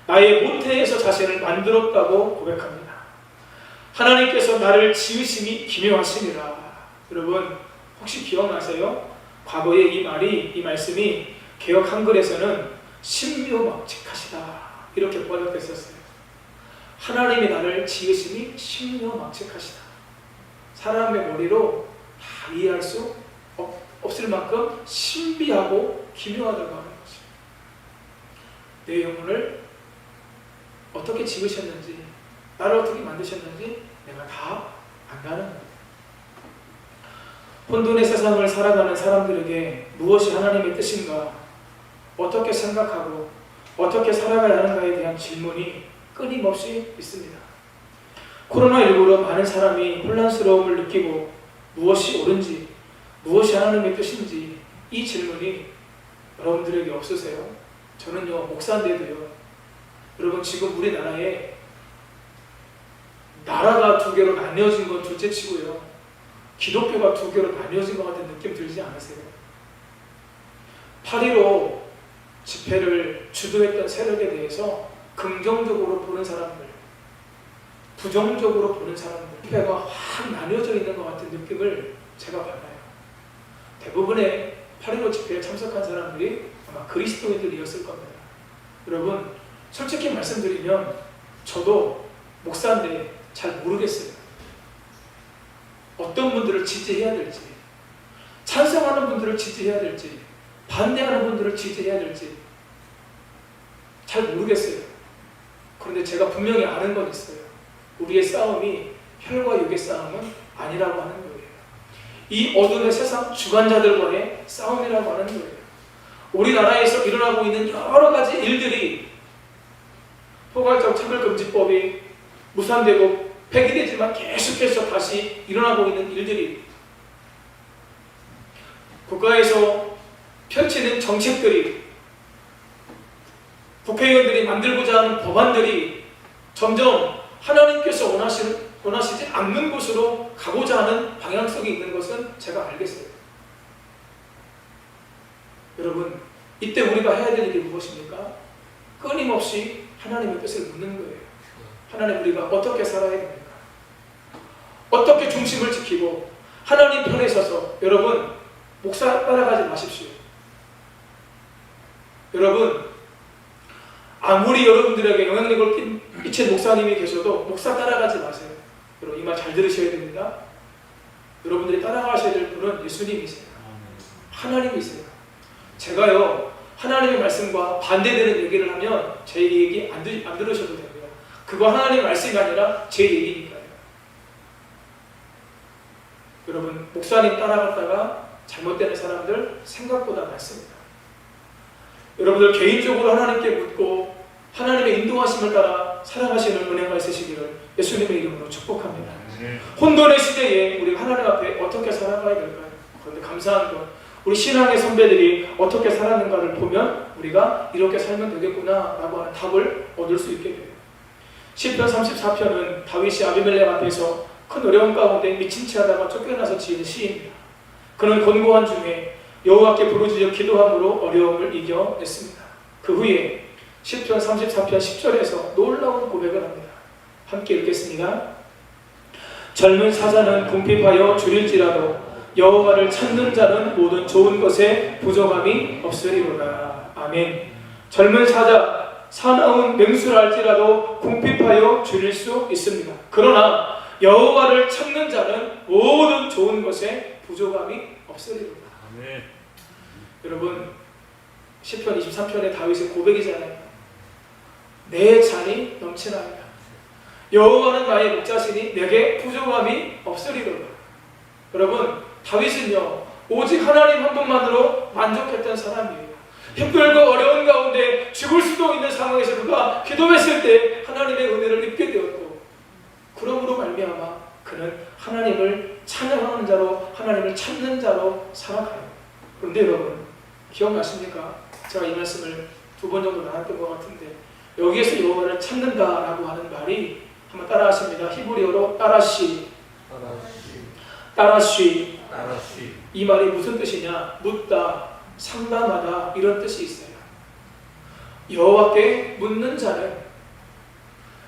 나의 모태에서 자신을 만들었다고 고백합니다. 하나님께서 나를 지으심이 기묘하시니라. 여러분, 혹시 기억나세요? 과거에 이 말씀이 개역 한글에서는 신묘막측하시다 이렇게 번역됐었어요. 하나님이 나를 지으심이 신묘막측하시다. 사람의 머리로 다 이해할 수 없을 만큼 신비하고 기묘하다고 하는 거죠. 내 영혼을 어떻게 지으셨는지, 나를 어떻게 만드셨는지 내가 다 안다는 거예요. 혼돈의 세상을 살아가는 사람들에게 무엇이 하나님의 뜻인가, 어떻게 생각하고 어떻게 살아가야 하는가에 대한 질문이 끊임없이 있습니다. 코로나19로 많은 사람이 혼란스러움을 느끼고 무엇이 옳은지, 무엇이 하나님의 뜻인지 이 질문이 여러분들에게 없으세요? 저는요, 목사인데도요. 여러분, 지금 우리나라에 나라가 2개로 나뉘어진 건 둘째치고요, 기독교가 2개로 나뉘어진 것 같은 느낌 들지 않으세요? 8.15 집회를 주도했던 세력에 대해서 긍정적으로 보는 사람들, 부정적으로 보는 사람들, 집회가 확 나뉘어져 있는 것 같은 느낌을 제가 받아요. 대부분의 8.15 집회에 참석한 사람들이 아마 그리스도인들이었을 겁니다. 여러분, 솔직히 말씀드리면 저도 목사인데 잘 모르겠어요. 어떤 분들을 지지해야 될지, 찬성하는 분들을 지지해야 될지, 반대하는 분들을 지지해야 될지 잘 모르겠어요. 그런데 제가 분명히 아는 건 있어요. 우리의 싸움이 혈과 육의 싸움은 아니라고 하는 거예요. 이 어둠의 세상 주관자들과의 싸움이라고 하는 거예요. 우리나라에서 일어나고 있는 여러 가지 일들이, 포괄적 차별금지법이 무산되고 폐기되지만 계속해서 다시 일어나고 있는 일들이, 국가에서 펼치는 정책들이, 국회의원들이 만들고자 하는 법안들이 점점 하나님께서 원하시지 않는 곳으로 가고자 하는 방향성이 있는 것은 제가 알겠어요. 여러분, 이때 우리가 해야 될 일이 무엇입니까? 끊임없이 하나님의 뜻을 묻는 거예요. 하나님, 우리가 어떻게 살아야 됩니까? 어떻게 중심을 지키고 하나님 편에 서서, 여러분, 목사 따라가지 마십시오. 여러분, 아무리 여러분들에게 영향력을 끼친 목사님이 계셔도 목사 따라가지 마세요. 여러분, 이 말 잘 들으셔야 됩니다. 여러분들이 따라가셔야 될 분은 예수님이세요. 하나님이세요. 제가요, 하나님의 말씀과 반대되는 얘기를 하면 제 얘기 안 들으셔도 됩니다. 그거 하나님의 말씀이 아니라 제 얘기니까요. 여러분, 목사님 따라갔다가 잘못되는 사람들 생각보다 많습니다. 여러분들 개인적으로 하나님께 묻고 하나님의 인도하심을 따라 살아가시는 은혜가 있으시기를 예수님의 이름으로 축복합니다. 혼돈의 시대에 우리가 하나님 앞에 어떻게 살아가야 될까요? 그런데 감사한 건 우리 신앙의 선배들이 어떻게 살았는가를 보면 우리가 이렇게 살면 되겠구나 라고 하는 답을 얻을 수 있게 돼요. 시편 34편은 다윗이 아비멜렉 앞에서 큰 어려움 가운데 미친 채 하다가 쫓겨나서 지은 시입니다. 그는 권고한 중에 여호와께 부르짖어 기도함으로 어려움을 이겨냈습니다. 그 후에 시편 34편 10절에서 놀라운 고백을 합니다. 함께 읽겠습니다. 젊은 사자는 궁핍하여 줄일지라도 여호와를 찾는 자는 모든 좋은 것에 부족함이 없으리로다. 아멘. 젊은 사자, 사나운 맹수를 할지라도 궁핍하여 줄일 수 있습니다. 그러나 여호와를 찾는 자는 모든 좋은 것에 부족함이 없으리로다. 아멘. 여러분, 시편 23편의 다윗의 고백이잖아요. 내 잔이 넘치나이다. 여호와는 나의 목자시니 내게 부족함이 없으리로다. 여러분, 다윗은요, 오직 하나님 한 분만으로 만족했던 사람이에요. 힘들고 어려운 가운데 죽을 수도 있는 상황에서 그가 기도했을 때 하나님의 은혜를 입게 되었고, 그러므로 말미암아 그는 하나님을 찬양하는 자로, 하나님을 찾는 자로 살아가요. 그런데 여러분, 기억나십니까? 제가 이 말씀을 2번 정도 나눴던 것 같은데, 여기에서 여호와를 찾는다라고 하는 말이, 한번 따라하십니다. 히브리어로 따라시. 이 말이 무슨 뜻이냐? 묻다, 상담하다, 이런 뜻이 있어요. 여호와께 묻는 자는,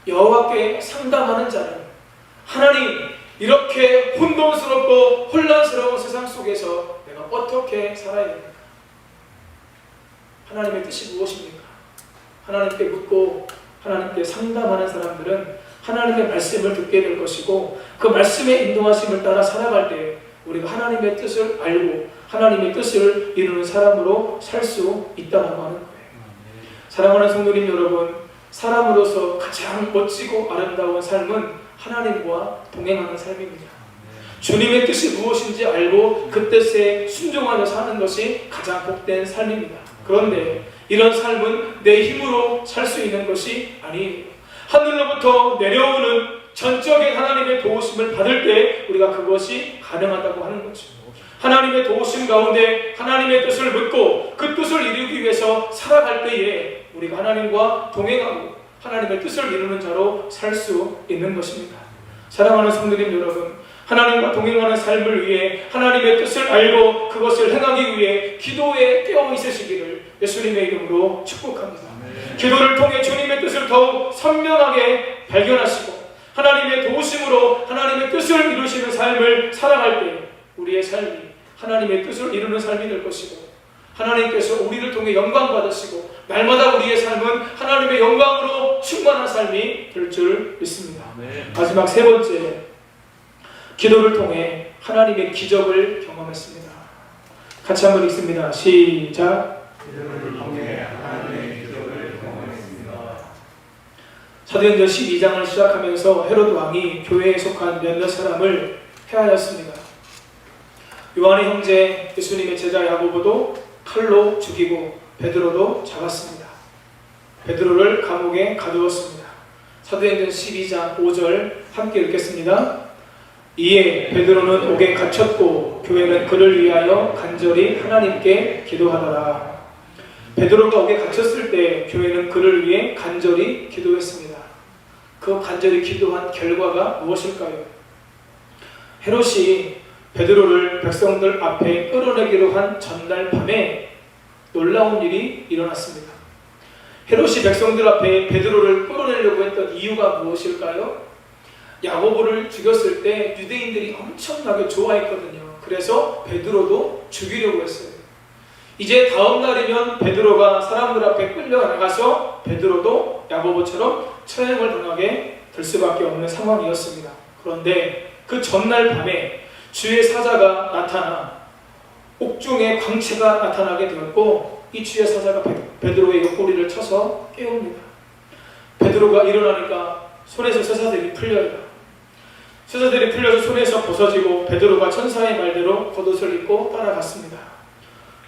여호와께 상담하는 자는, 하나님, 이렇게 혼돈스럽고 혼란스러운 세상 속에서 내가 어떻게 살아야 됩니까? 하나님의 뜻이 무엇입니까? 하나님께 묻고 하나님께 상담하는 사람들은 하나님의 말씀을 듣게 될 것이고, 그 말씀의 인도하심을 따라 살아갈 때 우리가 하나님의 뜻을 알고 하나님의 뜻을 이루는 사람으로 살 수 있다고 하는 거예요. 사랑하는 성도님 여러분, 사람으로서 가장 멋지고 아름다운 삶은 하나님과 동행하는 삶입니다. 주님의 뜻이 무엇인지 알고 그 뜻에 순종하며 사는 것이 가장 복된 삶입니다. 그런데 이런 삶은 내 힘으로 살 수 있는 것이 아니에요. 하늘로부터 내려오는 전적인 하나님의 도우심을 받을 때 우리가 그것이 가능하다고 하는 거죠. 하나님의 도우심 가운데 하나님의 뜻을 묻고 그 뜻을 이루기 위해서 살아갈 때에 우리가 하나님과 동행하고 하나님의 뜻을 이루는 자로 살 수 있는 것입니다. 사랑하는 성도님 여러분, 하나님과 동행하는 삶을 위해 하나님의 뜻을 알고 그것을 행하기 위해 기도에 깨어 있으시기를 예수님의 이름으로 축복합니다. 기도를 통해 주님의 뜻을 더욱 선명하게 발견하시고 하나님의 도우심으로 하나님의 뜻을 이루시는 삶을 살아갈 때 우리의 삶이 하나님의 뜻을 이루는 삶이 될 것이고, 하나님께서 우리를 통해 영광 받으시고 날마다 우리의 삶은 하나님의 영광으로 충만한 삶이 될 줄 믿습니다. 마지막 세 번째, 기도를 통해 하나님의 기적을 경험했습니다. 같이 한번 읽습니다. 시작. 기도를 통해 하나님의 기적을 경험했습니다. 사도행전 12장을 시작하면서 헤로드 왕이 교회에 속한 몇몇 사람을 해하였습니다. 요한의 형제 예수님의 제자 야고보도 칼로 죽이고 베드로도 잡았습니다. 베드로를 감옥에 가두었습니다. 사도행전 12장 5절 함께 읽겠습니다. 이에 베드로는 옥에 갇혔고 교회는 그를 위하여 간절히 하나님께 기도하더라. 베드로가 옥에 갇혔을 때 교회는 그를 위해 간절히 기도했습니다. 그 간절히 기도한 결과가 무엇일까요? 헤롯이 베드로를 백성들 앞에 끌어내기로 한 전날 밤에 놀라운 일이 일어났습니다. 헤롯이 백성들 앞에 베드로를 끌어내려고 했던 이유가 무엇일까요? 야고보를 죽였을 때 유대인들이 엄청나게 좋아했거든요. 그래서 베드로도 죽이려고 했어요. 이제 다음 날이면 베드로가 사람들 앞에 끌려나가서 베드로도 야고보처럼 처형을 당하게 될 수밖에 없는 상황이었습니다. 그런데 그 전날 밤에 주의 사자가 나타나 옥중에 광채가 나타나게 되었고, 이 주의 사자가 베드로의 옆구리를 쳐서 깨웁니다. 베드로가 일어나니까 손에서 쇠사슬이 풀려요. 쇠사슬이 풀려서 손에서 벗어지고 베드로가 천사의 말대로 겉옷을 입고 따라갔습니다.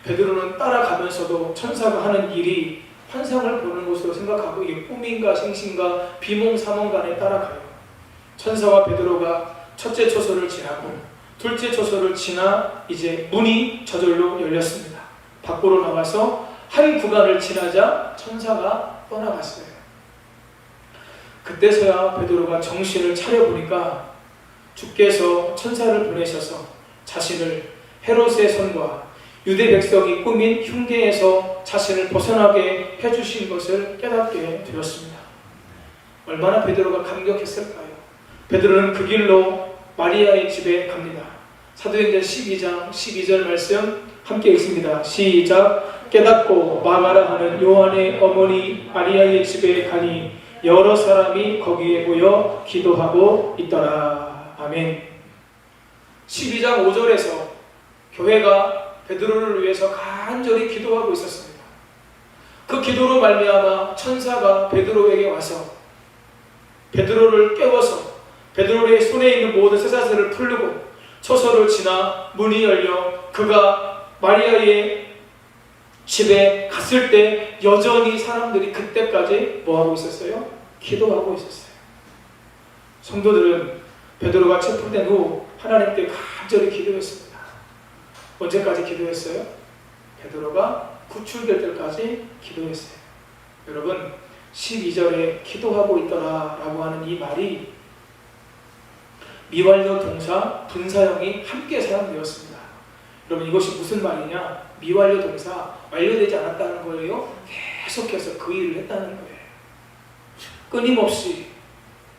베드로는 따라가면서도 천사가 하는 일이 환상을 보는 것으로 생각하고 이게 꿈인가 생신가 비몽사몽간에 따라가요. 천사와 베드로가 첫째 초소를 지나고 둘째 초소를 지나 이제 문이 저절로 열렸습니다. 밖으로 나와서 한 구간을 지나자 천사가 떠나갔어요. 그때서야 베드로가 정신을 차려보니까 주께서 천사를 보내셔서 자신을 헤롯의 손과 유대 백성이 꾸민 흉계에서 자신을 벗어나게 해주신 것을 깨닫게 되었습니다. 얼마나 베드로가 감격했을까요? 베드로는 그 길로 마리아의 집에 갑니다. 사도행전 12장 12절 말씀 함께 읽습니다. 시작. 깨닫고 마가라 하는 요한의 어머니 마리아의 집에 가니 여러 사람이 거기에 모여 기도하고 있더라. 아멘. 12장 5절에서 교회가 베드로를 위해서 간절히 기도하고 있었습니다. 그 기도로 말미암아 천사가 베드로에게 와서 베드로를 깨워서 베드로의 손에 있는 모든 쇠사슬을 풀고 초소를 지나 문이 열려 그가 마리아의 집에 갔을 때 여전히 사람들이 그때까지 뭐하고 있었어요? 기도하고 있었어요. 성도들은 베드로가 체포된 후 하나님께 간절히 기도했습니다. 언제까지 기도했어요? 베드로가 구출될 때까지 기도했어요. 여러분, 12절에 기도하고 있더라 라고 하는 이 말이 미완료 동사, 분사형이 함께 사용되었습니다. 여러분, 이것이 무슨 말이냐? 미완료 동사, 완료되지 않았다는 거예요. 계속해서 그 일을 했다는 거예요. 끊임없이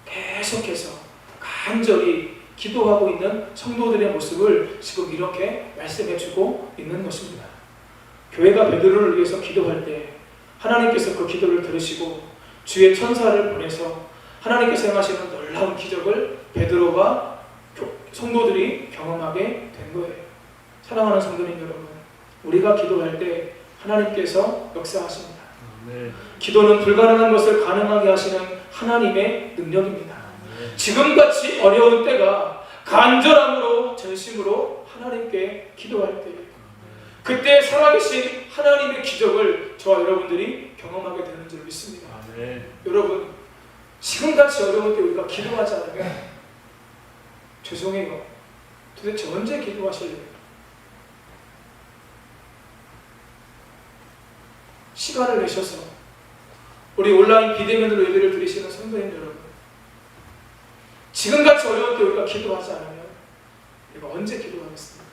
계속해서 간절히 기도하고 있는 성도들의 모습을 지금 이렇게 말씀해주고 있는 것입니다. 교회가 베드로를 위해서 기도할 때 하나님께서 그 기도를 들으시고 주의 천사를 보내서 하나님께서 행하시는 놀라운 기적을 베드로와 성도들이 경험하게 된 거예요. 사랑하는 성도님 여러분, 우리가 기도할 때 하나님께서 역사하십니다. 기도는 불가능한 것을 가능하게 하시는 하나님의 능력입니다. 지금같이 어려운 때가 간절함으로 전심으로 하나님께 기도할 때, 그때 살아계신 하나님의 기적을 저와 여러분들이 경험하게 되는 줄 믿습니다. 여러분, 지금같이 어려운 때 우리가 기도하지 않으면 죄송해요. 도대체 언제 기도하실래요? 시간을 내셔서 우리 온라인 비대면으로 예배를 드리시는 성도님 여러분, 지금같이 어려울 때 우리가 기도하지 않으면 우리가 언제 기도하겠습니까?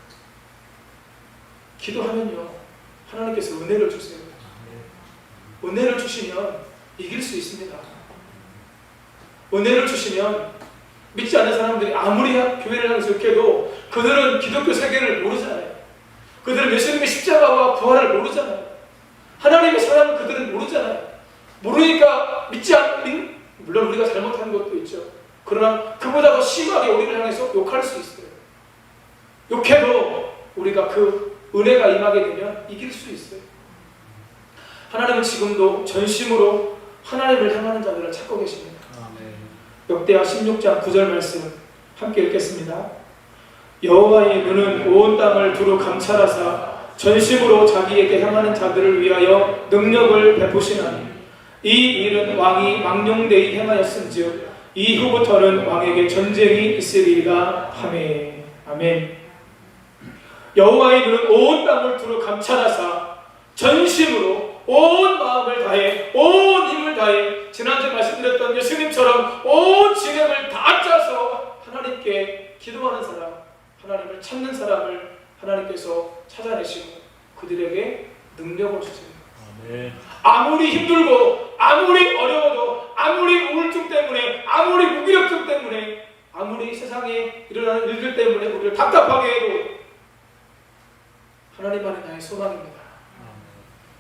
기도하면요, 하나님께서 은혜를 주세요. 은혜를 주시면 이길 수 있습니다. 은혜를 주시면 믿지 않는 사람들이 아무리 교회를 향해서 욕해도 그들은 기독교 세계를 모르잖아요. 그들은 예수님의 십자가와 부활을 모르잖아요. 하나님의 사랑을 그들은 모르잖아요. 모르니까 믿지 않는, 물론 우리가 잘못한 것도 있죠. 그러나 그보다 더 심하게 우리를 향해서 욕할 수 있어요. 욕해도 우리가 그 은혜가 임하게 되면 이길 수 있어요. 하나님은 지금도 전심으로 하나님을 향하는 자들을 찾고 계십니다. 역대하 16장 9절 말씀 함께 읽겠습니다. 여호와의 눈은 온 땅을 두루 감찰하사 전심으로 자기에게 향하는 자들을 위하여 능력을 베푸시나니 이 일은 왕이 망령되이 행하였은즉 이후부터는 왕에게 전쟁이 있으리이다 하매. 아멘. 여호와의 눈은 온 땅을 두루 감찰하사 전심으로 온 마음을 다해 온 힘을 다해 지난주에 말씀드렸던 예수님처럼 온 진행을 다 짜서 하나님께 기도하는 사람, 하나님을 찾는 사람을 하나님께서 찾아내시고 그들에게 능력을 주세요. 아멘. 아무리 힘들고 아무리 어려워도 아무리 우울증 때문에 아무리 무기력증 때문에 아무리 세상에 일어나는 일들 때문에 우리를 답답하게 해도 하나님만이 나의 소망입니다.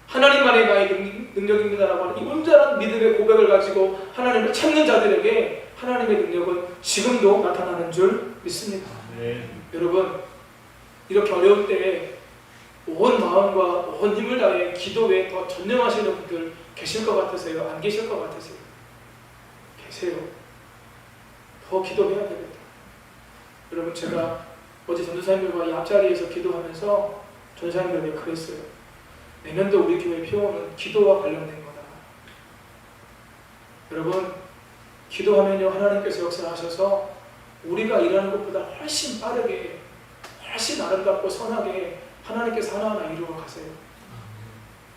하나님만이 나의 능력입니다라고 하는 이 온전한 믿음의 고백을 가지고 하나님을 찾는 자들에게 하나님의 능력은 지금도 나타나는 줄 믿습니다. 아멘. 여러분, 이렇게 어려울 때에 온 마음과 온 힘을 다해 기도에 더 전념하시는 분들 계실 것 같으세요? 안 계실 것 같으세요? 계세요. 더 기도해야 됩니다. 여러분, 제가 어제 전도사님들과 이 앞자리에서 기도하면서 전도사님들에게 그랬어요. 내년도 우리 교회 표어는 기도와 관련된 거다. 여러분, 기도하면요 하나님께서 역사하셔서 우리가 일하는 것보다 훨씬 빠르게, 훨씬 아름답고 선하게 하나님께서 하나하나 이루어 가세요.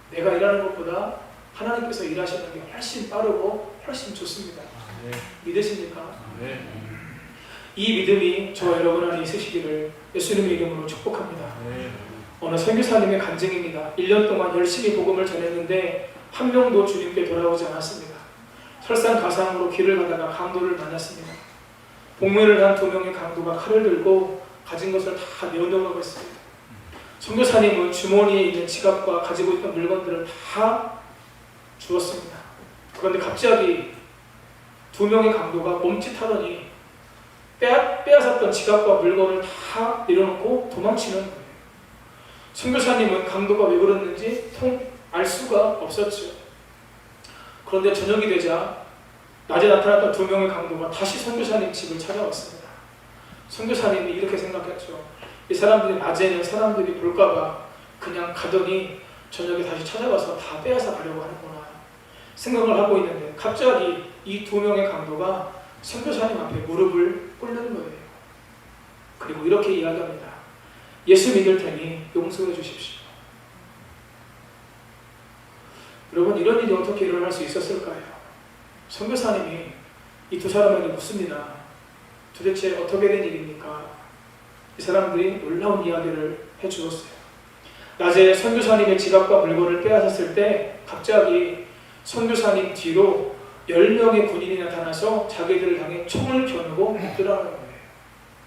내가 일하는 것보다 하나님께서 일하시는 게 훨씬 빠르고 훨씬 좋습니다. 믿으십니까? 이 믿음이 저 여러분 안에 있으시기를 예수님의 이름으로 축복합니다. 어느 선교사님의 간증입니다. 1년 동안 열심히 복음을 전했는데 한 명도 주님께 돌아오지 않았습니다. 설상가상으로 길을 가다가 강도를 만났습니다. 복무를 한 2명의 강도가 칼을 들고 가진 것을 다 내어놓으려고 했습니다. 선교사님은 주머니에 있는 지갑과 가지고 있던 물건들을 다 주었습니다. 그런데 갑자기 2명의 강도가 멈칫하더니 빼앗았던 지갑과 물건을 다 내려놓고 도망치는 거예요. 선교사님은 강도가 왜 그랬는지 알 수가 없었죠. 그런데 저녁이 되자 낮에 나타났던 2명의 강도가 다시 선교사님 집을 찾아왔습니다. 선교사님이 이렇게 생각했죠. 이 사람들이 낮에는 사람들이 볼까봐 그냥 가더니 저녁에 다시 찾아와서 다 빼앗아 가려고 하는구나 생각을 하고 있는데 갑자기 이 2명의 강도가 선교사님 앞에 무릎을 꿇는 거예요. 그리고 이렇게 이야기합니다. 예수 믿을 테니 용서해 주십시오. 여러분, 이런 일이 어떻게 일어날 수 있었을까요? 선교사님이 이 2 사람에게 묻습니다. 도대체 어떻게 된 일입니까? 이 사람들이 놀라운 이야기를 해주었어요. 낮에 선교사님의 지갑과 물건을 빼앗았을 때 갑자기 선교사님 뒤로 10명의 군인이 나타나서 자기들을 향해 총을 겨누고 들어가는 거예요.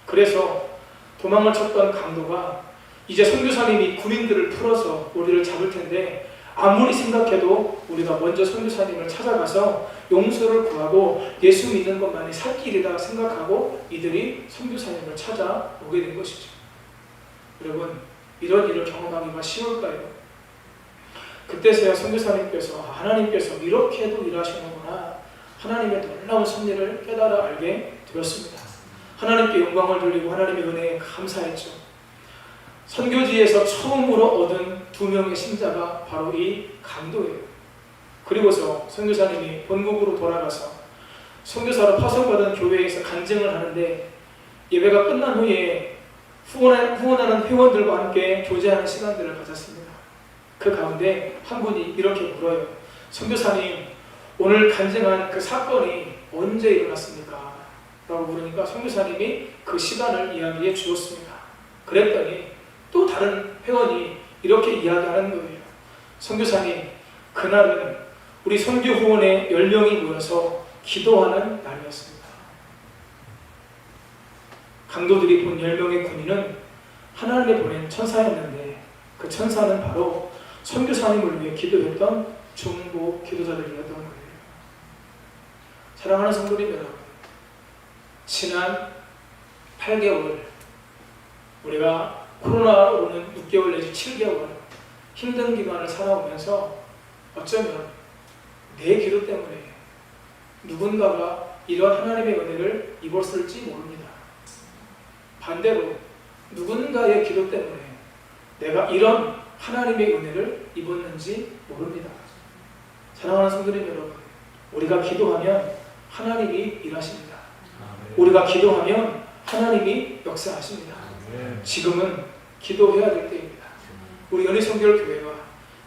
그래서 도망을 쳤던 강도가 이제 선교사님이 군인들을 풀어서 우리를 잡을 텐데 아무리 생각해도 우리가 먼저 선교사님을 찾아가서 용서를 구하고 예수 믿는 것만이 살 길이다 생각하고 이들이 선교사님을 찾아오게 된 것이죠. 여러분, 이런 일을 경험하기가 쉬울까요? 그때서야 선교사님께서 하나님께서 이렇게도 일하시는구나, 하나님의 놀라운 섭리를 깨달아 알게 되었습니다. 하나님께 영광을 돌리고 하나님의 은혜에 감사했죠. 선교지에서 처음으로 얻은 2명의 신자가 바로 이 강도예요. 그리고서 선교사님이 본국으로 돌아가서 선교사로 파송받은 교회에서 간증을 하는데 예배가 끝난 후에 후원하는 회원들과 함께 교제하는 시간들을 가졌습니다. 그 가운데 한 분이 이렇게 물어요. 선교사님, 오늘 간증한 그 사건이 언제 일어났습니까? 라고 물으니까 선교사님이 그 시간을 이야기해 주었습니다. 그랬더니 또 다른 회원이 이렇게 이야기하는 거예요. 선교사님, 그날은 우리 선교 후원에 10명이 모여서 기도하는 날이었습니다. 강도들이 본 10명의 군인은 하나님이 보낸 천사였는데 그 천사는 바로 선교사님을 위해 기도했던 중보 기도자들이었던 거예요. 사랑하는 성도님 여러분, 지난 8개월 우리가 코로나로는 6개월 내지 7개월 힘든 기간을 살아오면서 어쩌면 내 기도 때문에 누군가가 이런 하나님의 은혜를 입었을지 모릅니다. 반대로 누군가의 기도 때문에 내가 이런 하나님의 은혜를 입었는지 모릅니다. 사랑하는 성도님 여러분, 우리가 기도하면 하나님이 일하십니다. 우리가 기도하면 하나님이 역사하십니다. 지금은 기도해야 될 때입니다. 우리 연희성결교회가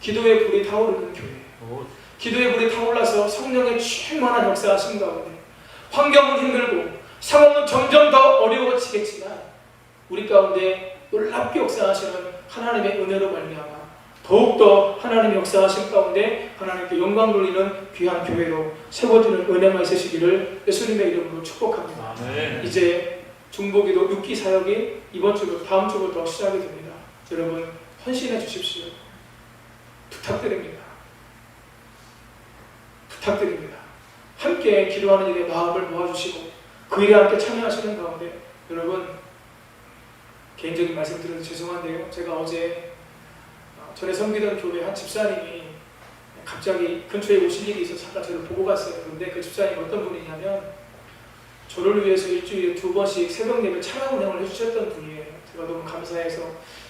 기도의 불이 타오르는 교회, 기도의 불이 타올라서 성령의 충만한 역사하신 가운데 환경은 힘들고 상황은 점점 더 어려워지겠지만 우리 가운데 놀랍게 역사하시는 하나님의 은혜로 말미암아 더욱더 하나님의 역사하신 가운데 하나님께 영광 돌리는 귀한 교회로 세워지는 은혜가 있으시기를 예수님의 이름으로 축복합니다. 아멘. 이제 중보기도 6기 사역이 이번 주부터 다음 주부터 시작이 됩니다. 여러분 헌신해 주십시오. 부탁드립니다. 부탁드립니다. 함께 기도하는 일에 마음을 모아주시고 그 일에 함께 참여하시는 가운데 여러분 개인적인 말씀 드려서 죄송한데요. 제가 어제 전에 섬기던 교회 한 집사님이 갑자기 근처에 오실 일이 있어서 잠깐 저를 보고 갔어요. 그런데 그 집사님이 어떤 분이냐면 저를 위해서 일주일에 2번씩 새벽 예배 찬양 운영을 해주셨던 분이에요. 제가 너무 감사해서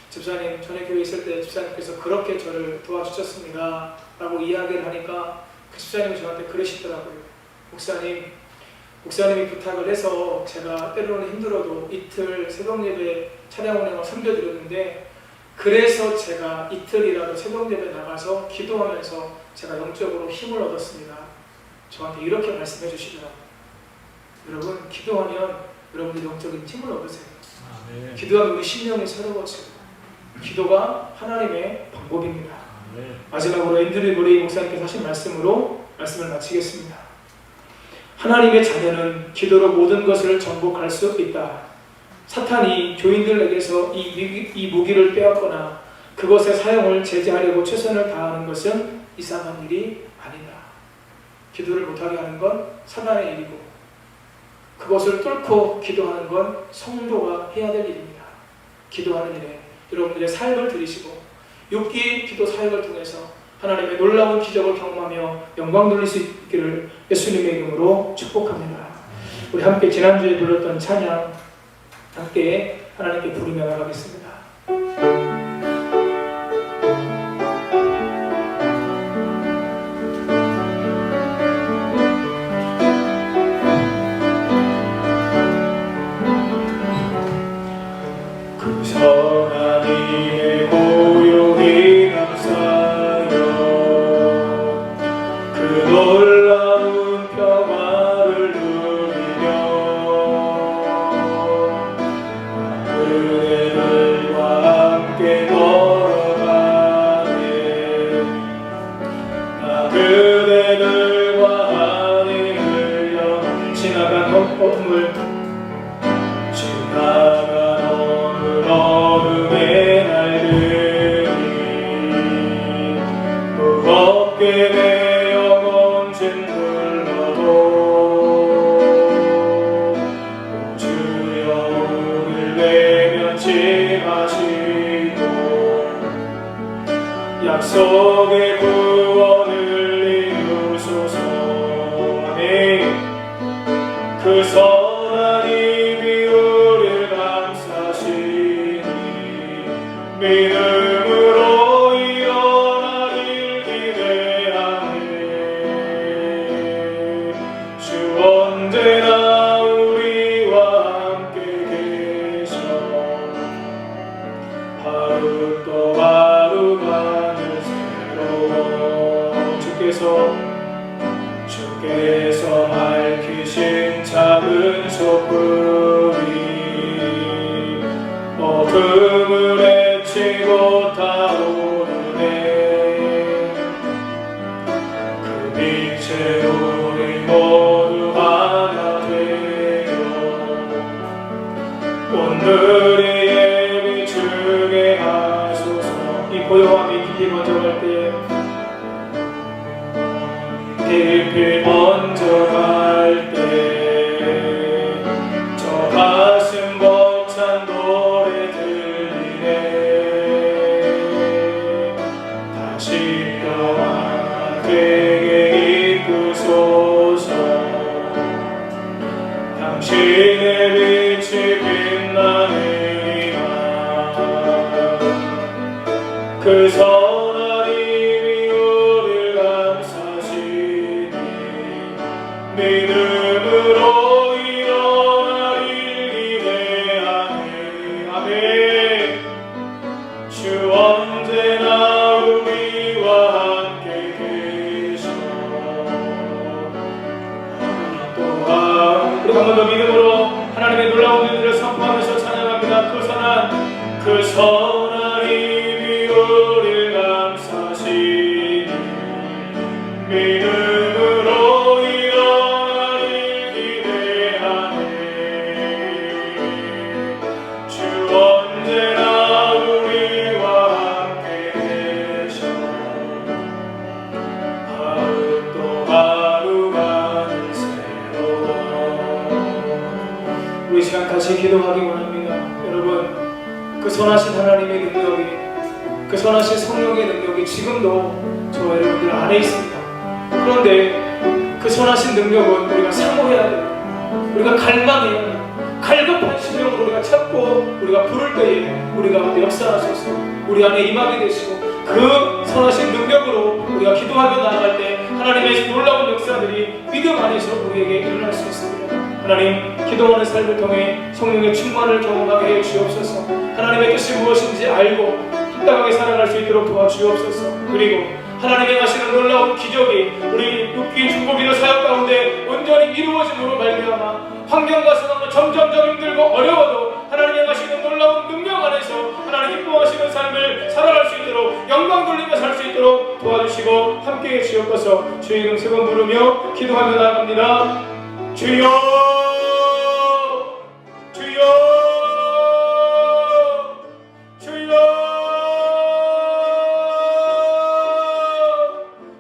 집사님 전에 교회에 있을 때 집사님께서 그렇게 저를 도와주셨습니다 라고 이야기를 하니까 그 집사님이 저한테 그러시더라고요. 목사님이 부탁을 해서 제가 때로는 힘들어도 이틀 새벽 예배 찬양 운영을 섬겨드렸는데 그래서 제가 이틀이라도 새벽 예배 나가서 기도하면서 제가 영적으로 힘을 얻었습니다. 저한테 이렇게 말씀해 주시더라고요. 여러분 기도하면 여러분들 영적인 힘을 얻으세요. 아멘. 기도하면 우리 심령이 새로워지고 기도가 하나님의 방법입니다. 아멘. 마지막으로 앤드류 모레이 목사님께서 하신 말씀으로 말씀을 마치겠습니다. 하나님의 자녀는 기도로 모든 것을 정복할 수 있다. 사탄이 교인들에게서 이 무기를 빼앗거나 그것의 사용을 제재하려고 최선을 다하는 것은 이상한 일이 아니다. 기도를 못하게 하는 건 사단의 일이고 그것을 뚫고 기도하는 건 성도가 해야 될 일입니다. 기도하는 일에 여러분들의 삶을 들이시고 6기 기도 사역을 통해서 하나님의 놀라운 기적을 경험하며 영광 돌릴 수 있기를 예수님의 이름으로 축복합니다. 우리 함께 지난주에 불렀던 찬양 함께 하나님께 부르며 나가겠습니다. 그 선한 이의 고요히 감사여 그 놀라운 평화를 누리며 그대들과 함께 걸어가네 나 그대들과 하늘 흘려 지나간 허물 어둠의 날들이 무겁게 내 영혼 짓눌러도 주여 오늘 내면치 마시고 약속의 구원을 이루소서. 아멘. 그 선한 힘이 우리를 감싸시니 믿음으로 일어나길 기대하네. 주 언제나 우리와 함께 계셔 하루 또 하루가 늘 새로워. 주께서 밝히신 작은 소금이 어둠을 헤치고 타오르네. 그 빛에 우리 모두 하나 되어 오늘의 예비 주게 하소서. 이 고요함이 깊이 번져갈 때 깊이 번져갈 때 저 가슴 벅찬 노래 들리네. 다시 평화 되게 이끄소서. 당신의 빛이 빛나는 이날 그 선한 힘이 우릴 감싸시니 믿음으로 일어나길 기대하네. 아멘. 주 언제나 우리와 함께 계셔. 또한 우리 한 번 더 믿음으로 하나님의 놀라운 일들을 선포하면서 찬양합니다. 그 선한 힘이 우릴 감싸시니 다시 기도하기 원합니다. 여러분, 그 선하신 하나님의 능력이, 그 선하신 성령의 능력이 지금도 저 여러분들 안에 있습니다. 그런데 그 선하신 능력은 우리가 사모해야 돼요. 우리가 갈망해야 돼요. 갈급한 심령으로 우리가 찾고 우리가 부를 때에 우리가 역사하셔서 우리 안에 임하게 되시고, 그 선하신 능력으로 우리가 기도하며 나아갈 때 하나님의 놀라운 역사들이 믿음 안에서 우리에게 일어날 수 있습니다. 하나님, 기도하는 삶을 통해 성령의 충만을 경험하게 해 주옵소서. 하나님의 뜻이 무엇인지 알고 합당하게 살아갈 수 있도록 도와주옵소서. 그리고 하나님의 하시는 놀라운 기적이 우리 육기 중보기도 사역 가운데 온전히 이루어짐으로 말미암아 환경과 상황은 점점점 힘들고 어려워도 하나님의 하시는 놀라운 능력 안에서 하나님 기뻐하시는 삶을 살아갈 수 있도록, 영광 돌리며 살 수 있도록 도와주시고 함께해 주옵소서. 주의 이름 세 번 부르며 기도하며 나아갑니다. 주여, 주여, 주여.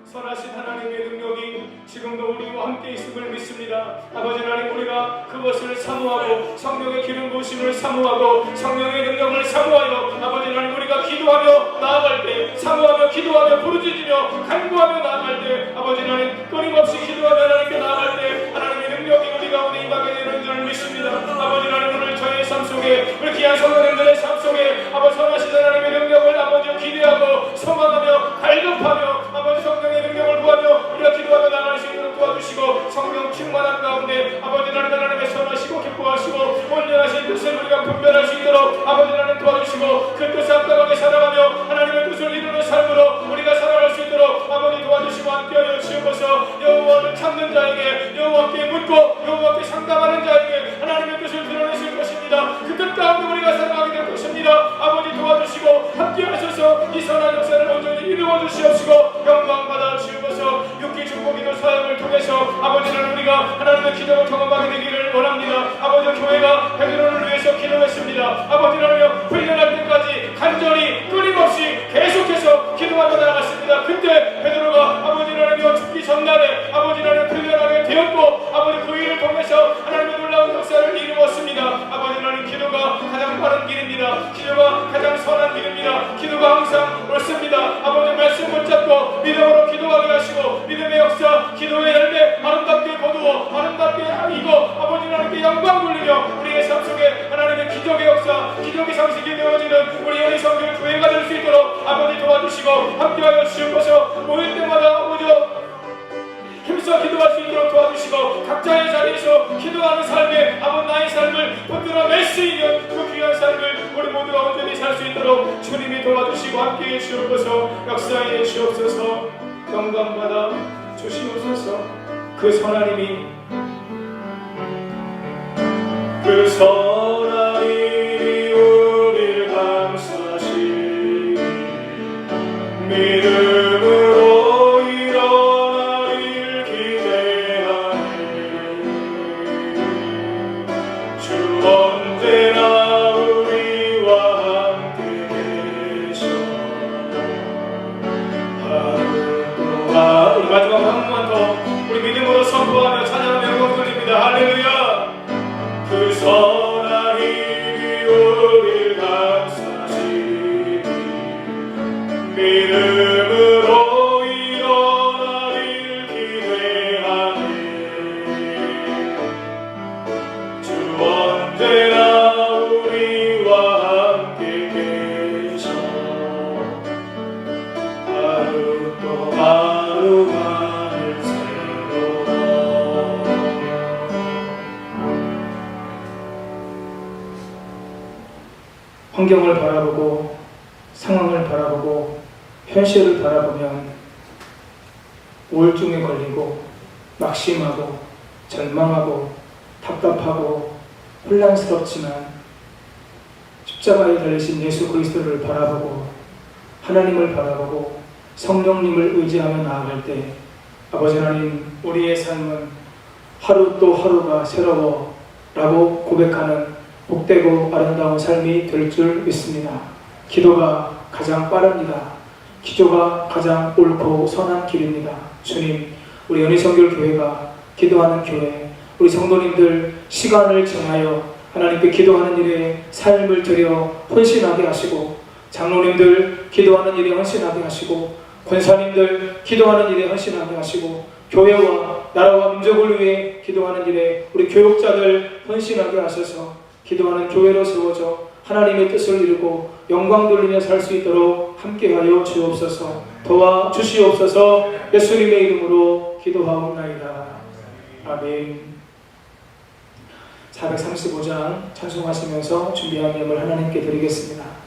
선하신 하나님의 능력이 지금도 우리와 함께 있음을 믿습니다. 아버지 하나님, 우리가 그것을 사모하고 성령의 기름 부으심을 사모하고 성령의 능력을 사모하여 아버지 하나님, 우리가 기도하며 나아갈 때, 사모하며 기도하며 부르짖으며 간구하며 나아갈 때, 아버지 하나님, 끊임없이 기도하며 하나님께 나아갈 때 하나님의 능력이 우리 가운데 임하게 되는 줄 믿습니다. 아버지 하나님, 오늘 저의 삶 속에, 우리 귀한 성도님들의 삶 속에 아버지 선하신 하나님의 능력을 아버지 기대하고 소망하며 갈급하며 아버지 성령의 능력을 구하며 우리가 기도하며 나아갈 수 있도록 도와주시고, 성령 충만한 가운데 아버지 하나님의 선하시고 기뻐하시고 온전하신 뜻을 우리가 분별할 수 있도록 아버지 하나님 도와주시고, 그 뜻에 합당하게 살아가며 하나님의 뜻을 이루는 삶으로 우리가 살아갈 수 있도록 아버지 도와주시고 함께하여 주옵소서. 여호와를 찾는 자에게, 여호와께 묻고 여호와께 상담하는 자에게 하나님의 뜻을 드러내실 것입니다. 그 뜻 가운데 우리가 살아가게 될 것입니다. 아버지 도와주시고 함께하셔서 이 선한 역사를 온전히 이루어 주시옵시고 영광 받아 주옵소서. 육기 중보기도 사역을 통해서 아버지는 우리가 하나님의 기적을 경험하게 되기를 원합니다. 아버지, 교회가 베드로를 위해서 기도했습니다. 아버지 하나님, 훈련할 때까지 간절히 끊임없이 계속해서 기도하며 나아갔습니다. 그때 베드로가 아버지 하나님 죽기 전날에 아버지 하나님 훈련하게 되었고, 아버지 그 일을 통해서 하나님의 놀라운 역사를 이루었습니다. 아버지 하나님, 기도가 가장 빠른 길입니다. 기도가 가장 선한 길입니다. 기도가 항상 옳습니다. 아버지 말씀 붙잡고 믿음으로 기도하게 하시고, 믿음의 역사, 기도의 열매 아름답게 거두어 아름답게 이고 아버지 하나님께 영광 돌리며 우리의 삶 속에 하나님의 기적의 역사, 기적의 상식이 되어지는 우리 연희성교 교회가 될 수 있도록 아버지 도와주시고 함께하여 주옵소서. 모일 때마다 아버지 힘써 기도할 수 있도록 도와주시고, 각자의 자리에서 기도하는 삶에 아버지 나의 삶을 붙들어낼 수 있는 그 귀한 삶을 우리 모두가 온전히 살 수 있도록 주님이 도와주시고 함께해 주옵소서. 역사해 주옵소서. 영광 받아 주시옵소서. 그 선하님이, 그 선하님이 우리를 감싸시니 믿음으로 일어나길 기대하네. 주 언제나 우리와 함께 계셔. 우리 마지막 한 번만 더 우리 믿음으로 선포하며 찬양하며 영광 돌립니다. 할렐루야. 그 선한 힘이 우리를 감싸시니 믿음으로 일어나길 기대하네. 주 언제나 우리와 함께 계셔. 하루 또 하루만을 새로. 환경을 바라보고 상황을 바라보고 현실을 바라보면 우울증에 걸리고 낙심하고 절망하고 답답하고 혼란스럽지만, 십자가에 달리신 예수 그리스도를 바라보고 하나님을 바라보고 성령님을 의지하며 나아갈 때 아버지 하나님, 우리의 삶은 하루 또 하루가 새로워 라고 고백하는 복되고 아름다운 삶이 될 줄 믿습니다. 기도가 가장 빠릅니다. 기도가 가장 옳고 선한 길입니다. 주님, 우리 연희성결교회가 기도하는 교회, 우리 성도님들 시간을 정하여 하나님께 기도하는 일에 삶을 들여 헌신하게 하시고, 장로님들 기도하는 일에 헌신하게 하시고, 권사님들 기도하는 일에 헌신하게 하시고, 교회와 나라와 민족을 위해 기도하는 일에 우리 교육자들 헌신하게 하셔서 기도하는 교회로 세워져 하나님의 뜻을 이루고 영광 돌리며 살 수 있도록 함께하여 주옵소서. 도와주시옵소서. 예수님의 이름으로 기도하옵나이다. 아멘. 435장 찬송하시면서 준비한 예물 하나님께 드리겠습니다.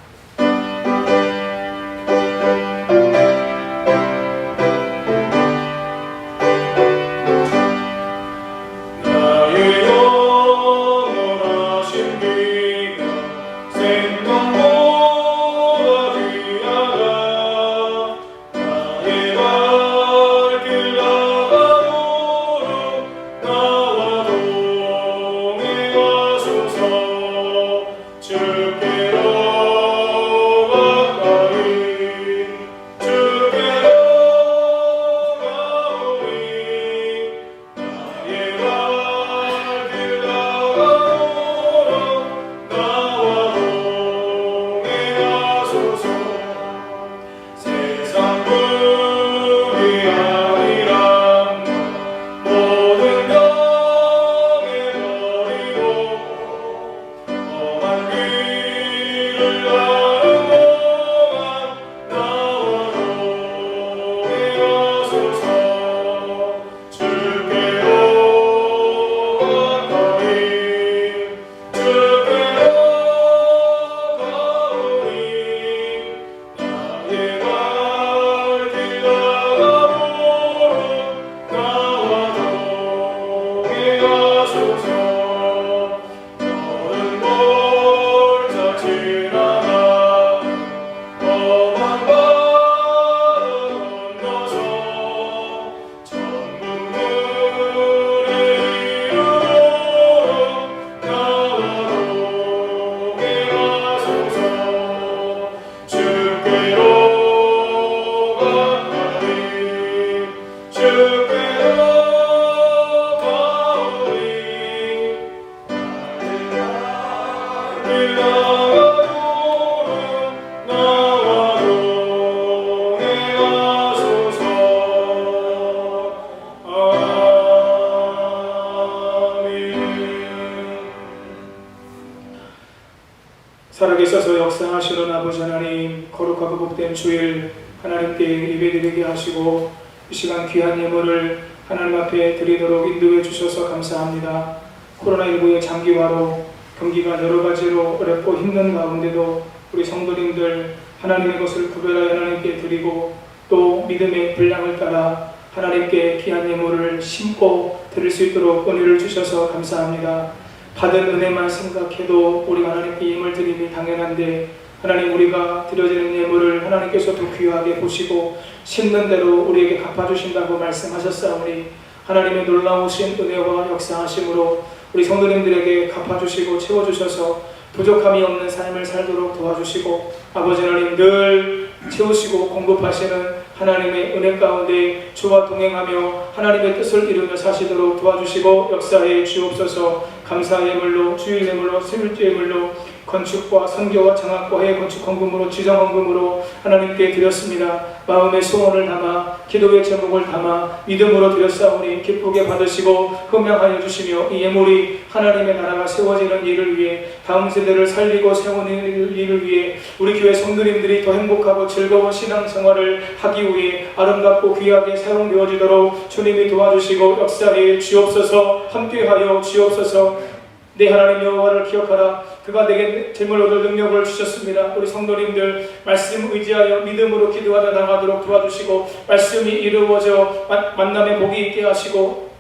살아계셔서 역사하시는 아버지 하나님, 거룩하고 복된 주일 하나님께 예배드리게 하시고 이 시간 귀한 예물을 하나님 앞에 드리도록 인도해 주셔서 감사합니다. 코로나19의 장기화로 경기가 여러 가지로 어렵고 힘든 가운데도 우리 성도님들 하나님의 것을 구별하여 하나님께 드리고 또 믿음의 분량을 따라 하나님께 귀한 예물을 심고 드릴 수 있도록 은혜를 주셔서 감사합니다. 받은 은혜만 생각해도 우리가 하나님께 예물 드림이 당연한데 하나님, 우리가 드려지는 예물을 하나님께서 더 귀하게 보시고 심는 대로 우리에게 갚아주신다고 말씀하셨사오니 하나님의 놀라우신 은혜와 역사하심으로 우리 성도님들에게 갚아주시고 채워주셔서 부족함이 없는 삶을 살도록 도와주시고 아버지 하나님, 늘 채우시고 공급하시는 하나님의 은혜 가운데 주와 동행하며 하나님의 뜻을 이루며 사시도록 도와주시고 역사해 주옵소서. 감사의 예물로, 주일 예물로, 세일주 예물로, 건축과 선교와 장학과 해 건축 헌금으로, 지정 헌금으로 하나님께 드렸습니다. 마음의 소원을 담아 기도의 제목을 담아 믿음으로 드렸사오니 기쁘게 받으시고 흠양하여 주시며 이 예물이 하나님의 나라가 세워지는 일을 위해 다음 세대를 살리고 세우는 일을 위해 우리 교회 성도님들이 더 행복하고 즐거운 신앙생활을 하기 위해 아름답고 귀하게 사용되어지도록 주님이 도와주시고 역사해 주옵소서. 함께하여 주옵소서. 내 하나님 여호와를 기억하라. 그가 내게 재물 얻을 능력을 주셨습니다. 우리 성도님들 말씀 의지하여 믿음으로 기도하다 나가도록 도와주시고 말씀이 이루어져 만남의 복이 있게 하시고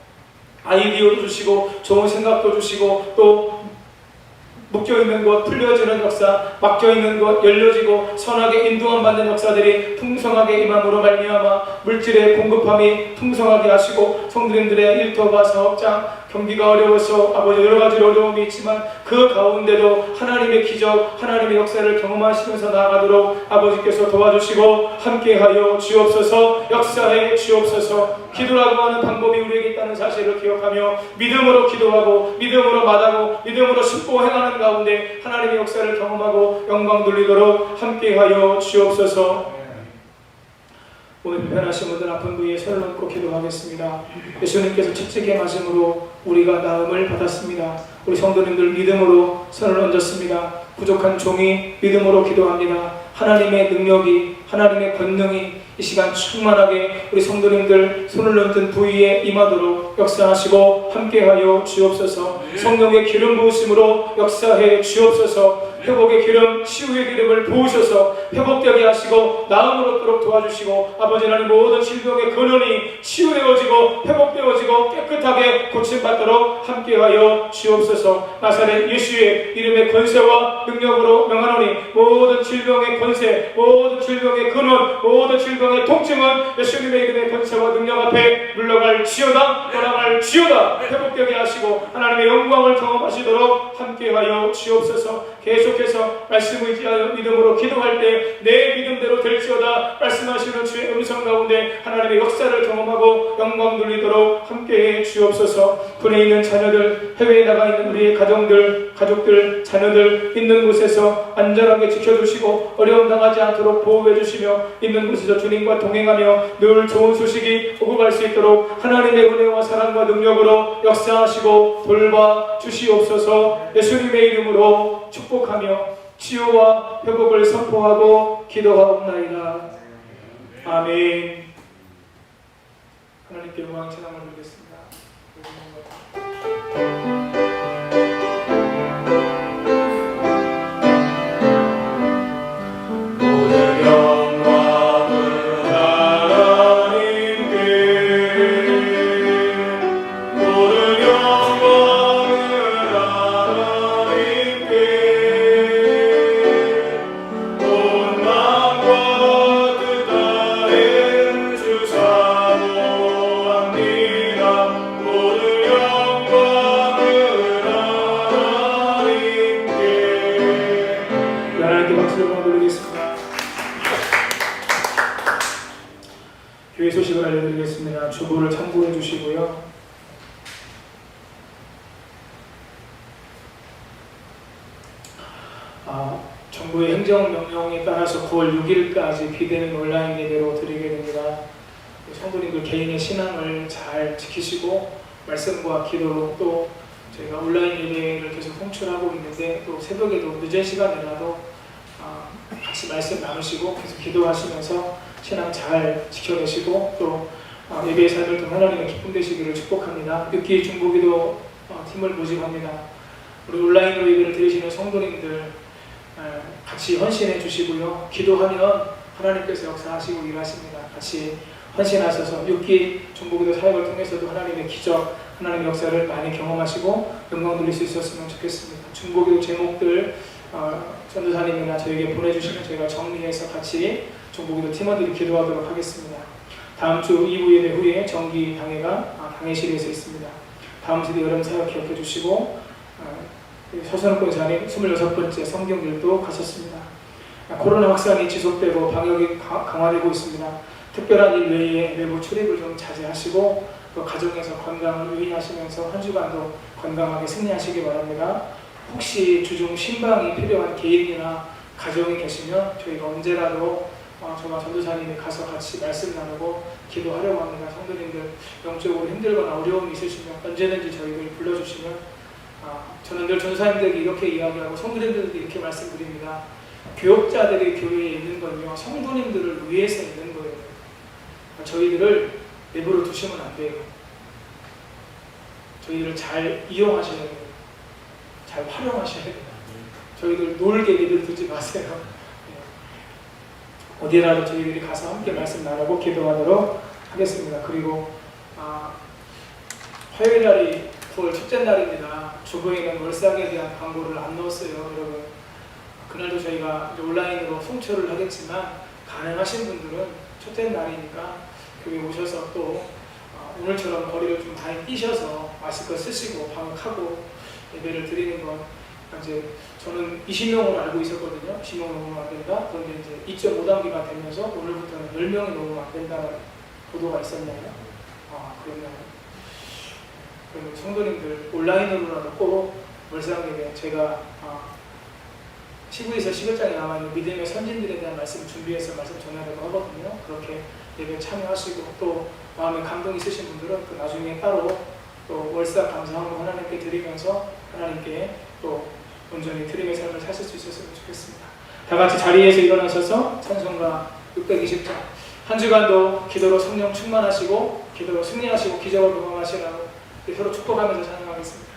아이디어도 주시고 좋은 생각도 주시고 또 묶여있는 것 풀려지는 역사, 막혀있는 것 열려지고 선하게 인도함 받는 역사들이 풍성하게 임함으로 말미암아 물질의 공급함이 풍성하게 하시고 성도님들의 일터가 사업장 경기가 어려워서 아버지 여러 가지 어려움이 있지만 그 가운데도 하나님의 기적, 하나님의 역사를 경험하시면서 나아가도록 아버지께서 도와주시고 함께하여 주옵소서. 역사해 주옵소서. 기도라고 하는 방법이 우리에게 있다는 사실을 기억하며 믿음으로 기도하고 믿음으로 마다고 믿음으로 신고 행하는 가운데 하나님의 역사를 경험하고 영광 돌리도록 함께하여 주옵소서. 오늘 불편하신 분들 아픈 부위에 손을 얹고 기도하겠습니다. 예수님께서 채찍의 맞음으로 우리가 나음을 받았습니다. 우리 성도님들 믿음으로 손을 얹었습니다. 부족한 종이 믿음으로 기도합니다. 하나님의 능력이, 하나님의 권능이 이 시간 충만하게 우리 성도님들 손을 얹은 부위에 임하도록 역사하시고 함께하여 주옵소서. 성령의 기름 부으심으로 역사해 주옵소서. 회복의 기름, 치유의 기름을 부으셔서 회복되게 하시고 나음을 얻도록 도와주시고 아버지 하나님 모든 질병의 근원이 치유되어지고 회복되어지고 깨끗하게 고침받도록 함께하여 주옵소서. 나사렛 예수의 이름의 권세와 능력으로 명하노니 모든 질병의 권세, 모든 질병의 근원, 모든 질병의 통증은 예수님의 이름의 권세와 능력 앞에 물러갈 지어다, 떠나갈 지어다. 회복되게 하시고 하나님의 영광을 경험하시도록 함께하여 주옵소서. 계속해서 말씀 의지하여 믿음으로 기도할 때 내 믿음대로 될지어다 말씀하시는 주의 음성 가운데 하나님의 역사를 경험하고 영광 돌리도록 함께해 주옵소서. 군에 있는 자녀들, 해외에 나가 있는 우리의 가정들, 가족들, 자녀들 있는 곳에서 안전하게 지켜주시고 어려움 당하지 않도록 보호해 주시며 있는 곳에서 주님과 동행하며 늘 좋은 소식이 오고 갈 수 있도록 하나님의 은혜와 사랑과 능력으로 역사하시고 돌봐 주시옵소서. 예수님의 이름으로 축복하며 치유와 회복을 선포하고 기도하옵나이다. 아멘. 하나님께 영광 찬양을 드리겠습니다. 모든 영광을 하나님께, 모든 영광을 하나님께, 온 마음과 뜻 다해 주사모합니다. 모든 영광을 하나님께. 하나님께 박수를 올리겠습니다. 교회 소식을 알려드리겠습니다. 주보를 참고해 주시고요. 정부의 행정명령에 따라서 9월 6일까지 비대면 온라인 예배로 드리게 됩니다. 성도님들 개인의 신앙을 잘 지키시고 말씀과 기도로 또 저희가 온라인 예배를 계속 송출하고 있는데 또 새벽에도 늦은 시간이라도 같이 말씀 나누시고 계속 기도하시면서 신앙 잘 지켜내시고 또 예배의 삶을 통해 하나님의 기쁨 되시기를 축복합니다. 늦기 중보기도 팀을 모집합니다. 우리 온라인으로 예배를 드리시는 성도님들 같이 헌신해 주시고요. 기도하면 하나님께서 역사하시고 일하십니다. 같이 헌신하셔서 6기 중보기도 사역을 통해서도 하나님의 기적, 하나님의 역사를 많이 경험하시고 영광 돌릴 수 있었으면 좋겠습니다. 중보기도 제목들 전도사님이나 저에게 보내주시면 저희가 정리해서 같이 중보기도 팀원들이 기도하도록 하겠습니다. 다음 주 2부 예배 후에 정기 당회가 당회실에서 있습니다. 다음 주도 여름 사역 기억해 주시고 서선욱 권사님 26번째 성경일도 가셨습니다. 코로나 확산이 지속되고 방역이 강화되고 있습니다. 특별한 일 외에 외부 출입을 좀 자제하시고 또 가정에서 건강을 유의하시면서 한 주간도 건강하게 승리하시기 바랍니다. 혹시 주중 신방이 필요한 개인이나 가정이 계시면 저희가 언제라도 저와 전도사님이 가서 같이 말씀 나누고 기도하려고 합니다. 성도님들 영적으로 힘들거나 어려움이 있으시면 언제든지 저희를 불러주시면 저는 늘 전도사님들에게 이렇게 이야기하고 성도님들에게 이렇게 말씀드립니다. 교역자들이 교회에 있는 건요 성도님들을 위해서 있는 거예요. 저희들을 내버려 두시면 안 돼요. 저희들을 잘 이용하셔야 돼요. 잘 활용하셔야 돼요. 저희들 놀게 내버려 두지 마세요. 어디라도 저희들이 가서 함께 말씀 나누고 기도하도록 하겠습니다. 그리고 화요일 날이 9월 첫째 날입니다. 주보에는 월삭에 대한 광고를 안 넣었어요, 여러분. 그날도 저희가 온라인으로 송출을 하겠지만 가능하신 분들은 첫째 날이니까 교회 오셔서 또 오늘처럼 거리를 좀 많이 뛰셔서 마스크 쓰시고 방역하고 예배를 드리는 건 이제 저는 20명으로 알고 있었거든요. 20명 넘으면 안 된다. 그런데 이제 2.5단계가 되면서 오늘부터는 10명이 넘으면 안 된다는 보도가 있었나요? 그러면 성도님들 온라인으로라도 꼭 월상예배 제가 시부에서 11장에 남아있는 믿음의 선진들에 대한 말씀 준비해서 말씀 전하려고 하거든요. 그렇게 예배 참여하시고 또 마음에 감동 있으신 분들은 또 나중에 따로 또 월사 감사함을 하나님께 드리면서 하나님께 또 온전히 드림의 삶을 사실 수 있었으면 좋겠습니다. 다 같이 자리에서 일어나셔서 찬송가 620장 한 주간도 기도로 성령 충만하시고 기도로 승리하시고 기적을 경험하시라고 서로 축복하면서 찬양하겠습니다.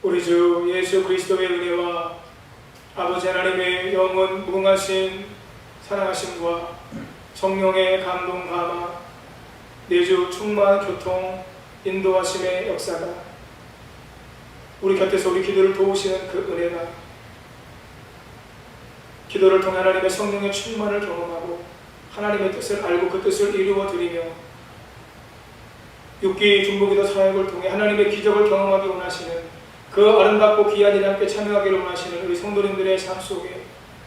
우리 주 예수 그리스도의 은혜와 아버지 하나님의 영원 무궁하신 사랑하심과 성령의 감동 감화 내주 충만 교통 인도하심의 역사가 우리 곁에서 우리 기도를 도우시는 그 은혜가 기도를 통해 하나님의 성령의 충만을 경험하고 하나님의 뜻을 알고 그 뜻을 이루어 드리며 6기 중보기도 사역을 통해 하나님의 기적을 경험하기 원하시는 그 아름답고 귀한 일 함께 참여하기를 원하시는 우리 성도님들의 삶 속에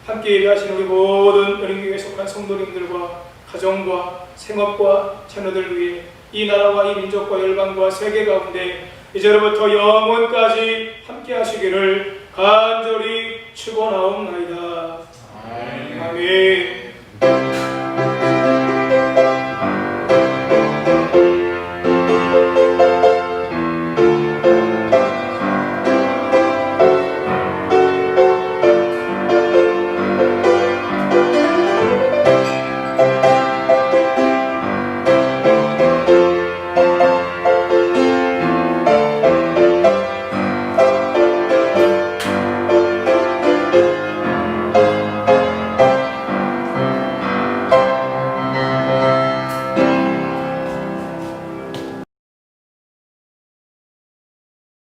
함께 예배하시는 우리 모든 연인교회에 속한 성도님들과 가정과 생업과 자녀들 위해 이 나라와 이 민족과 열방과 세계 가운데 이제로부터 영원까지 함께 하시기를 간절히 축원하옵나이다. 아멘.